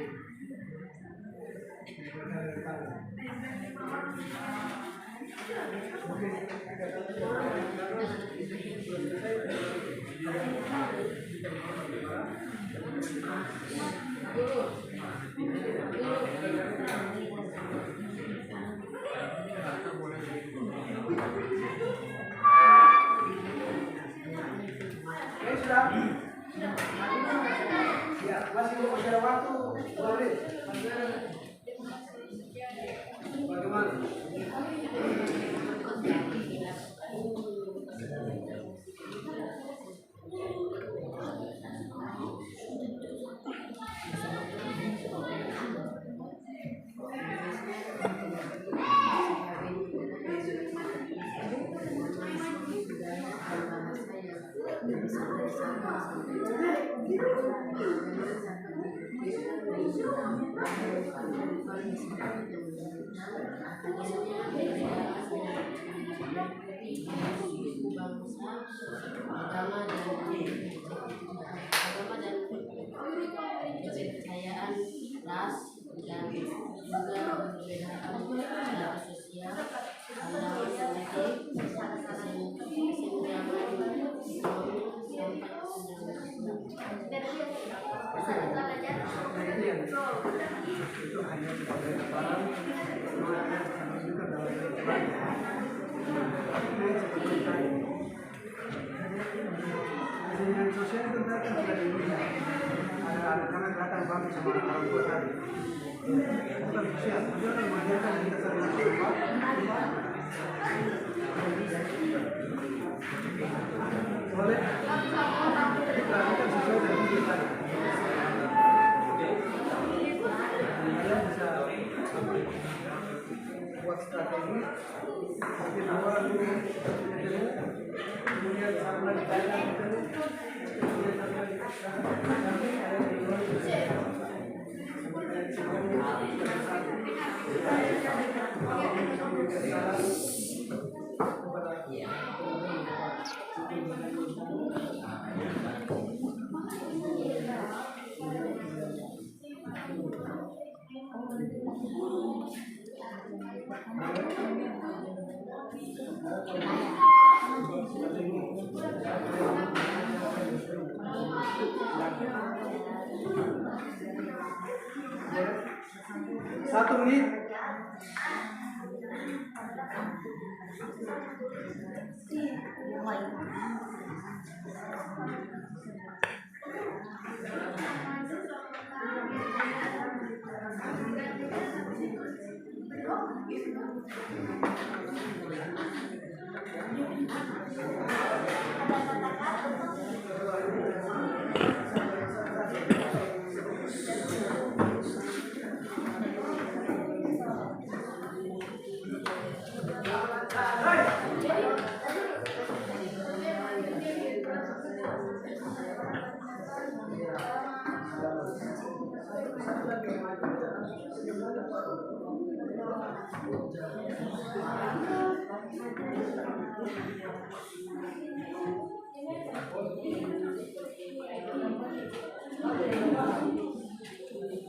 Ya, masih ada waktu 2 menit. Bagaimana? Kepercayaan ras dan juga perbedaan dalam sosial adalah sebagai Itu hanya sebagai barang juga dalam dengan sosial tentang sudah Indonesia ada anak-anak datang bantu sama orang tua tadi bukan sosial dia akan mengajarkan kita saling boleh kita akan sesuai dengan kita kalian bisa buat strategi mungkin awal dulu kemudian sama ditanya kemudian nanti ada di luar kepada 1 menit.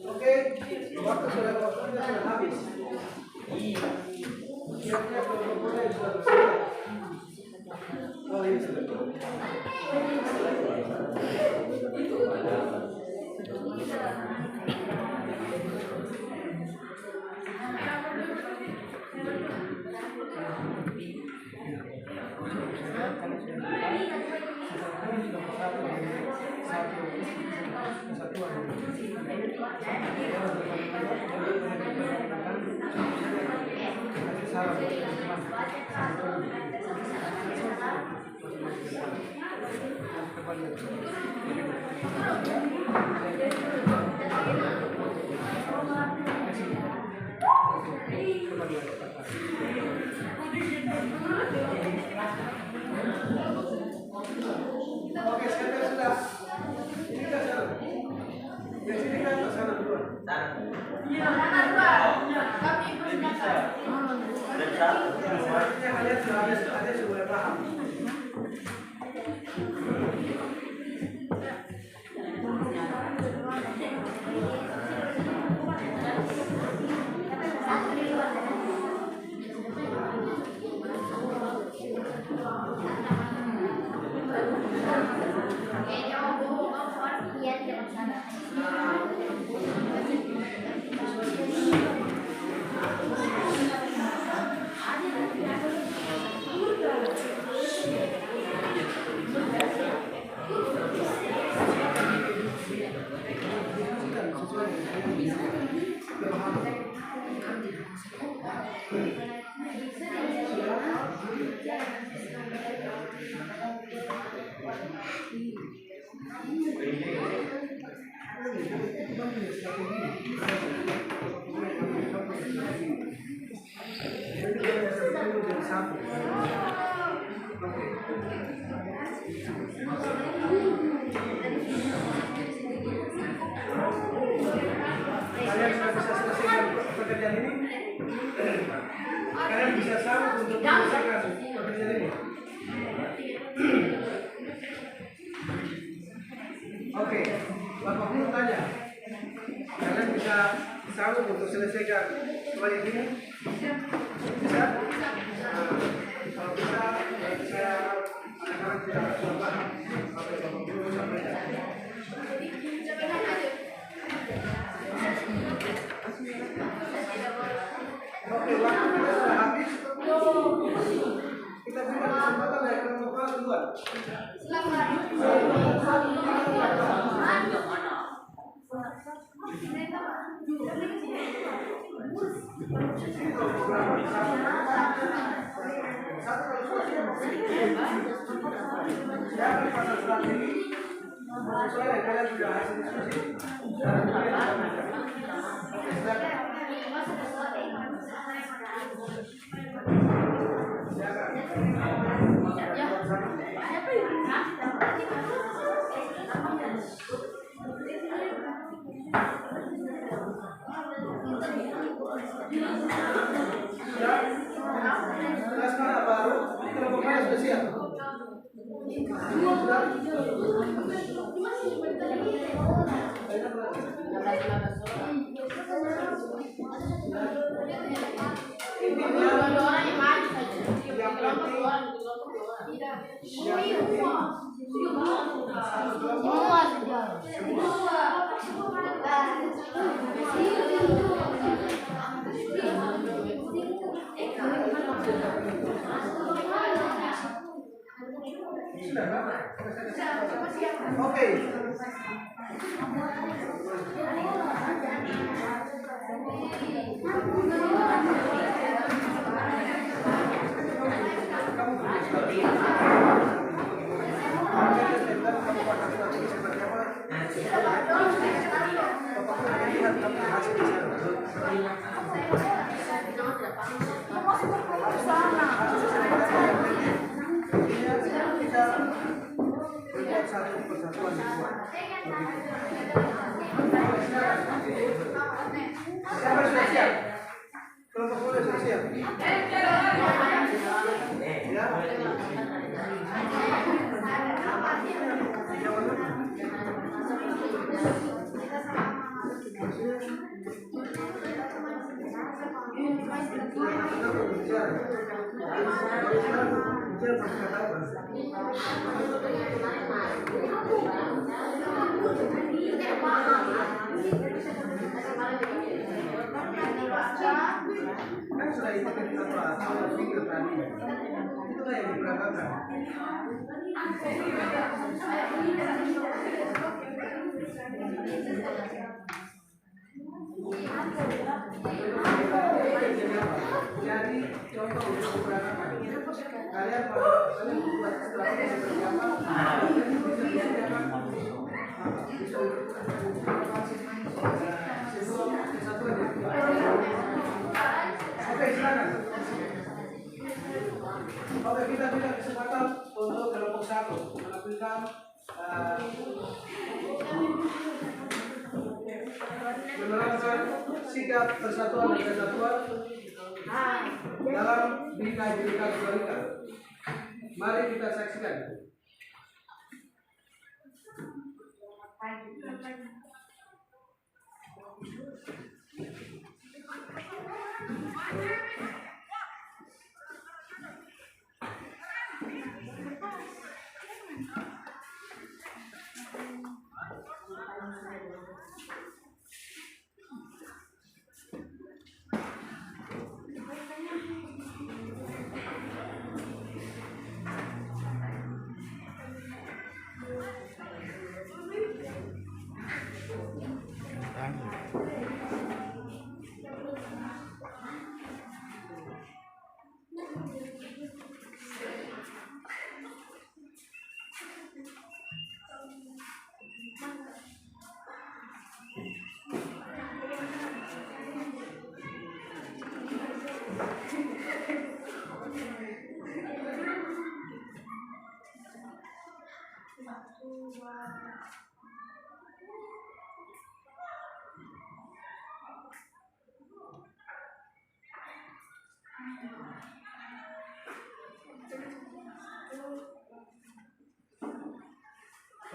Oke, waktu sudah habis. Kira-kira kelompoknya sudah selesai. Oh ini sudah. Oke, sekarang sudah. Ini kita sana. Yang sini kan ke sana duluan. Artinya kalian sudah paham. Kalian sudah bisa selesaikan pekerjaan ini? Kalian bisa sanggup untuk menyelesaikan pekerjaan ini? Oke, Bapak Guru tanya, kalian bisa sanggup untuk selesaikan proyek ini? Bisa? Nah, kalau bisa, saya anak-anak tidak bisa paham apa yang Bapak Guru sampaikan. Oke, waktu kita sudah habis. Kita berikan kesempatan ya kelompok duluan. Siapa pasal surat ini? Saya kalian sudah hasil diskusi. Kelas mana baru? Kelompok mana sudah siap? Oke. Satu persatuan siswa. Siapa sudah siap? Kelompok muda sudah siap? Ya. Kan sudah ikut apa? Pikir tadi. Itulah yang diperagakan. Jadi contoh untuk diperagakan. Kalian membuat strategi seperti apa? Kalian bisa disediakan. Bisa Oke, silakan. Oke, kita berikan kesempatan untuk kelompok satu menampilkan menerapkan sikap persatuan dan kesatuan dalam Bina Bhinneka Tunggal Ika. Mari kita saksikan.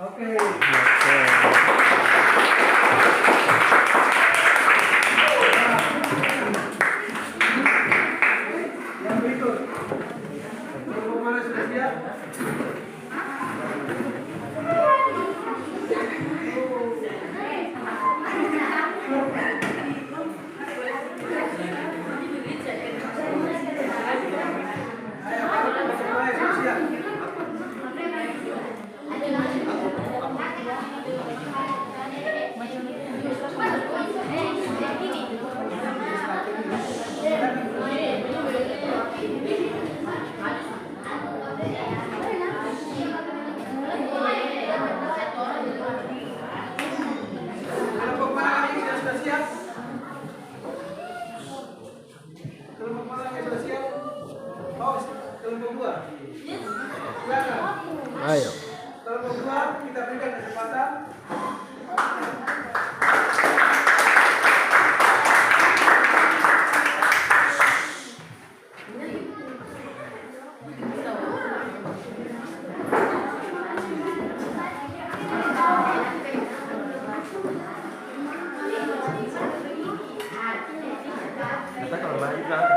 Oke. Yang berikut, kelompok mana sudah siap? Ayo. Kelompok dua kita berikan kesempatan. Kita kalau balik belakang.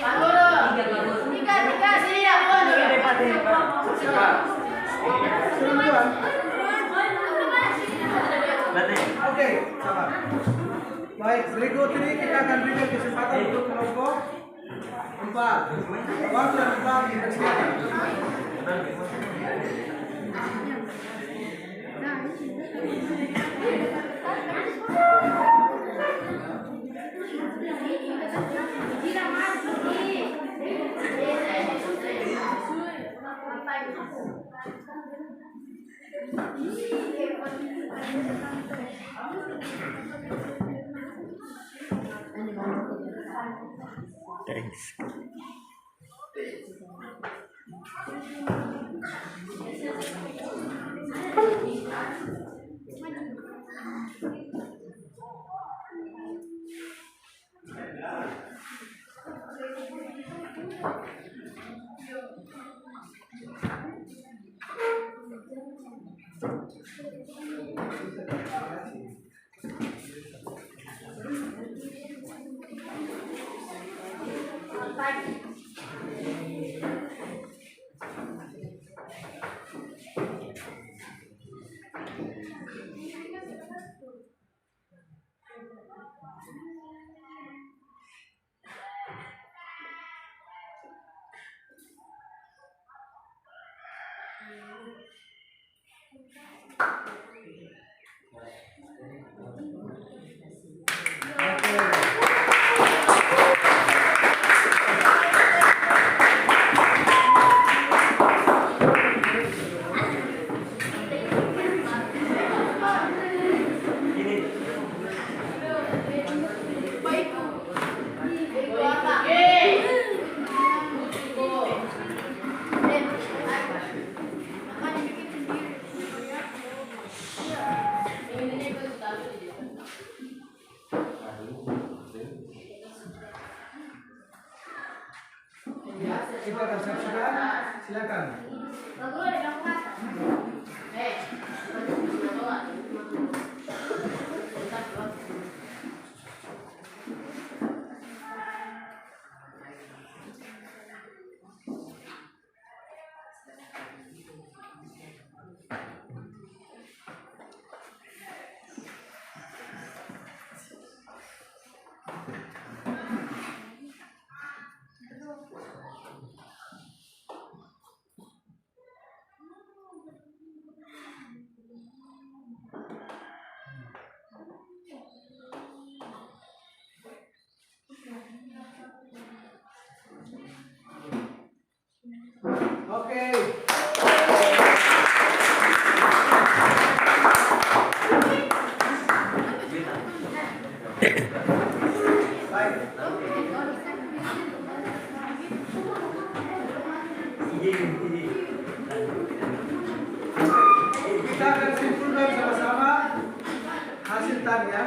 Pak Guru. Tiga. Sini ya, Oke, sabar. Baik, berikut ini kita akan berikan kesempatan untuk kelompok 4. Waktu dan tempat dipersilakan. Thanks. Kita akan saksikan, silakan. Oke. Baik. Kita akan simpulkan sama-sama hasil tadi ya.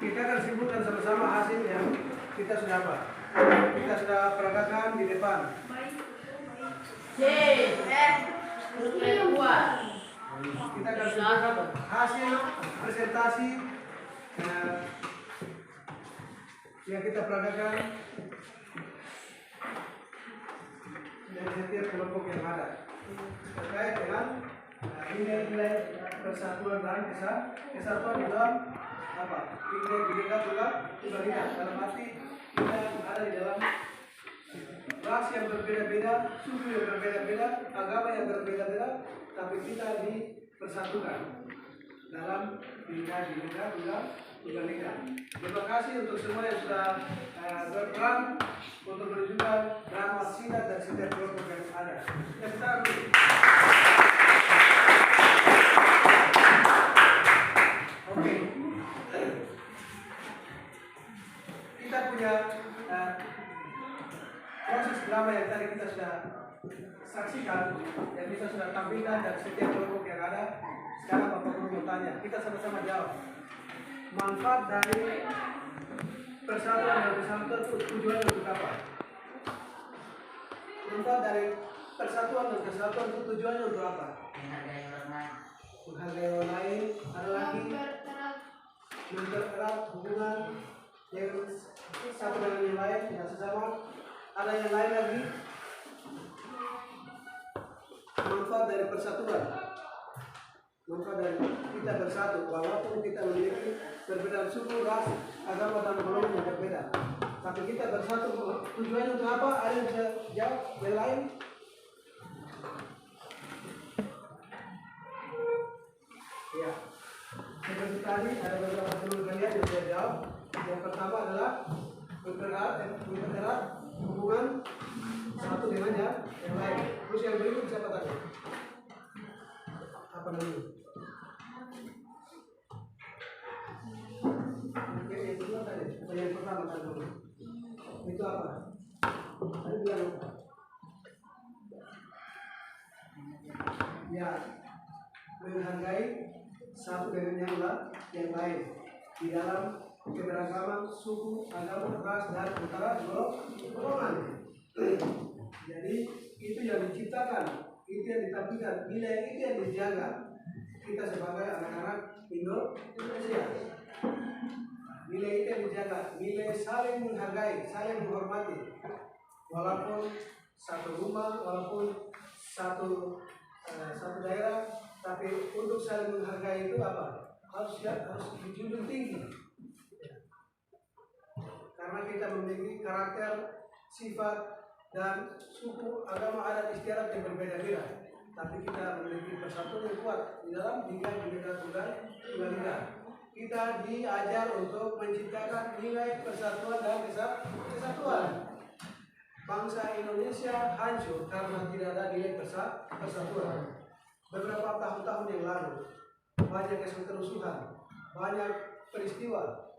Kita akan simpulkan sama-sama hasil yang kita sudah apa? Kita sudah peragakan di depan. Kita akan simpulkan hasil presentasi yang kita peragakan dari setiap kelompok yang ada terkait dengan nilai-nilai persatuan dan kesatuan di dalam apa? Nilai Bhinneka Tunggal Ika. Dalam arti kita ada di dalam ras yang berbeda-beda, suku yang berbeda-beda, agama yang berbeda-beda, tapi kita dipersatukan dalam Bhinneka Tunggal Ika. Terima kasih untuk semua yang sudah berperan untuk menunjukkan drama silat dan setiap kelompok yang ada. Yang kita Oke. Kita punya proses drama yang tadi kita sudah saksikan, yang kita sudah tampilkan dan setiap kelompok yang ada. Sekarang Bapak Guru mau tanya, kita sama-sama jawab. Manfaat dari persatuan dan kesatuan itu tujuannya untuk apa? Manfaat dari persatuan dan kesatuan itu tujuannya untuk apa? Menghargai orang lain. Menghargai orang lain. Ada lagi? mempererat hubungan yang satu dengan yang lain dan sesama. Ada yang lain lagi, manfaat dari persatuan, manfaat dari kita bersatu walaupun kita memiliki perbedaan suku, ras, agama dan golongan yang berbeda, tapi kita bersatu. Tujuannya untuk apa? Ada yang bisa jawab yang lain? Ya, seperti tadi ada beberapa teman kalian yang bisa jawab. Yang pertama adalah mempererat hubungan satu dengan yang lain. Terus yang berikut siapa tadi? Apa namanya? Oke, yang kedua tadi. Yang pertama tadi. Itu apa? Tadi bilang apa? Ya, menghargai satu dengan yang lain di dalam keberagaman suku, agama, ras, dan antara golongan. Jadi itu yang diciptakan, itu yang ditampilkan, nilai itu yang dijaga kita sebagai anak-anak Indonesia. Nilai itu yang dijaga, nilai saling menghargai, saling menghormati, walaupun satu rumah, walaupun satu daerah, tapi untuk saling menghargai itu apa? Harus dijunjung tinggi. Karena kita memiliki karakter, sifat, dan suku, agama, adat, istiadat yang berbeda-beda, tapi kita memiliki persatuan yang kuat di dalam Bhinneka Tunggal Ika. Kita diajar untuk menciptakan nilai persatuan dan kesatuan. Bangsa Indonesia hancur karena tidak ada nilai persatuan. Beberapa tahun-tahun yang lalu banyak kerusuhan, banyak peristiwa.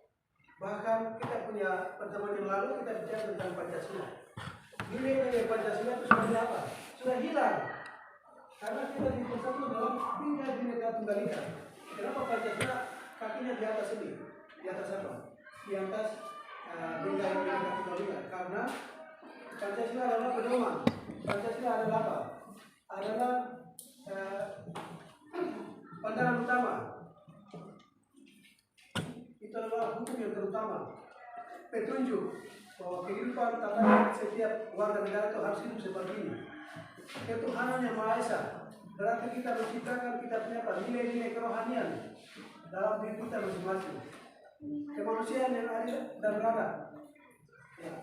Bahkan kita punya pertemuan yang lalu kita bicara tentang Pancasila. Nilai-nilai Pancasila itu sudah apa? Sudah hilang. Karena kita dipersatukan dalam Bhinneka Tunggal Ika. Kenapa Pancasila kakinya di atas ini? Di atas apa? Di atas Bhinneka Tunggal Ika. Karena Pancasila adalah pedoman. Pancasila adalah apa? Adalah pandangan utama. Itu adalah hukum yang terutama, petunjuk bahwa kehidupan tata setiap warga negara itu harus hidup seperti ini. Ketuhanan yang Maha Esa berarti kita menciptakan kita punya nilai-nilai kerohanian dalam diri kita masing-masing. Kemanusiaan yang adil dan beradab, ya,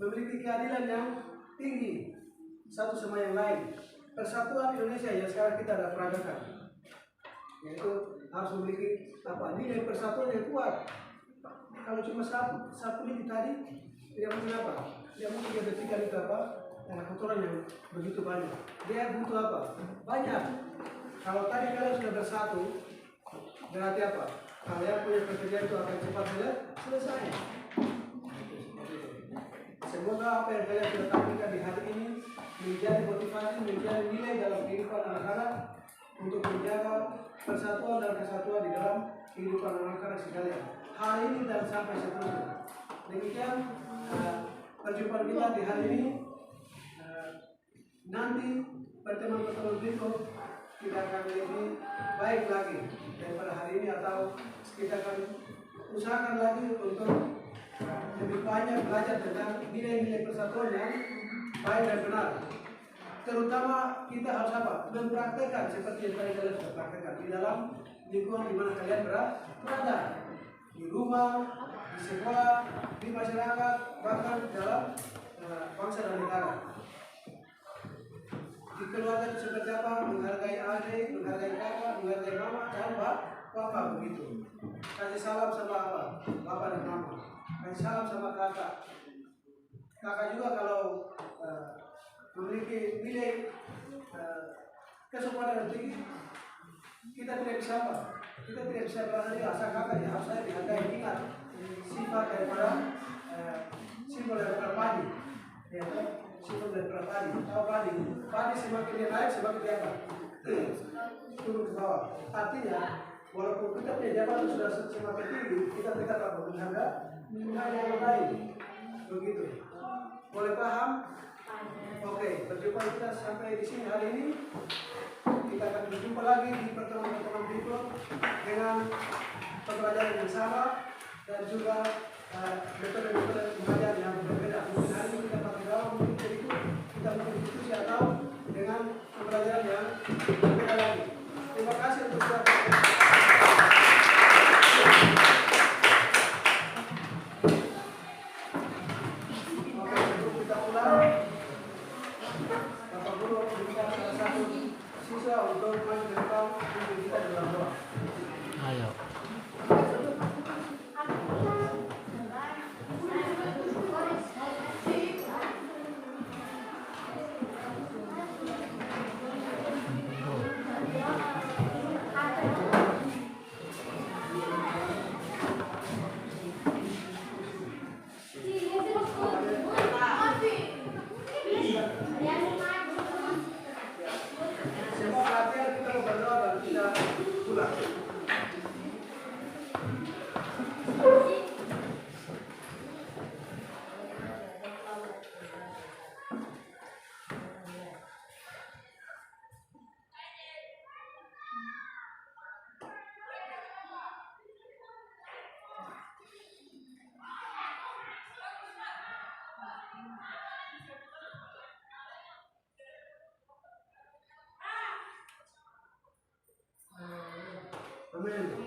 memiliki keadilan yang tinggi satu sama yang lain. Persatuan Indonesia yang sekarang kita ada peragakan, yaitu harus memiliki nilai persatuan yang kuat. Kalau cuma satu ini tadi tidak mungkin apa? Tidak mungkin dia detikkan itu kotoran yang begitu banyak. Dia butuh apa? Banyak. Kalau tadi kalian sudah bersatu, berarti apa? Kalian punya pekerjaan itu akan cepat selesai. Semoga apa yang kalian sudah tampilkan di hari ini menjadi motivasi, menjadi nilai dalam kehidupan anak-anak untuk menjaga persatuan dan kesatuan di dalam kehidupan anak-anak sekalian. Hari ini dan sampai seterusnya. Demikian perjumpaan kita di hari ini. Nanti pertemuan-pertemuan berikut kita akan lebih baik lagi daripada hari ini, atau kita akan usahakan lagi untuk lebih banyak belajar tentang nilai-nilai persatuan yang baik dan benar. Terutama kita harus apa? Mempraktekkan seperti yang tadi kalian sudah praktekkan di dalam lingkungan di mana kalian berada, di rumah, di sekolah, di masyarakat, bahkan di dalam bangsa dan negara. Di keluarga itu seperti apa? Menghargai adik, menghargai kakak, menghargai mama dan bapak, begitu. Kasih salam sama apa? Bapak dan mama. Kasih salam sama kakak. Kakak juga kalau memiliki nilai kesopanan yang tinggi, kita tidak bisa apa? Kita tidak bisa berada di asal kakak, ya harus saya dihargai. Ingat sifat daripada simbol daripada padi, ya, simbol daripada padi. Tahu padi semakin dia naik semakin dia apa? Turun ke bawah. Artinya walaupun kita punya jabatan sudah semakin tinggi, kita tetap apa? Menghargai yang lain. Begitu. Boleh paham? Oke, perjumpaan kita sampai di sini hari ini. Kita akan berjumpa lagi di pertemuan-pertemuan berikut dengan pembelajaran yang sama dan juga metode-metode mengajar yang berbeda. Mungkin hari ini kita pakai dalam, mungkin itu kita mungkin diskusi atau dengan pembelajaran yang berbeda lagi. Terima kasih untuk Oke, sebelum kita pulang, Bapak Guru minta salah satu siswa untuk maju ke depan untuk kita dalam doa. Ayo. Semua pelatihan kita berdoa dan kita pulang. Amin.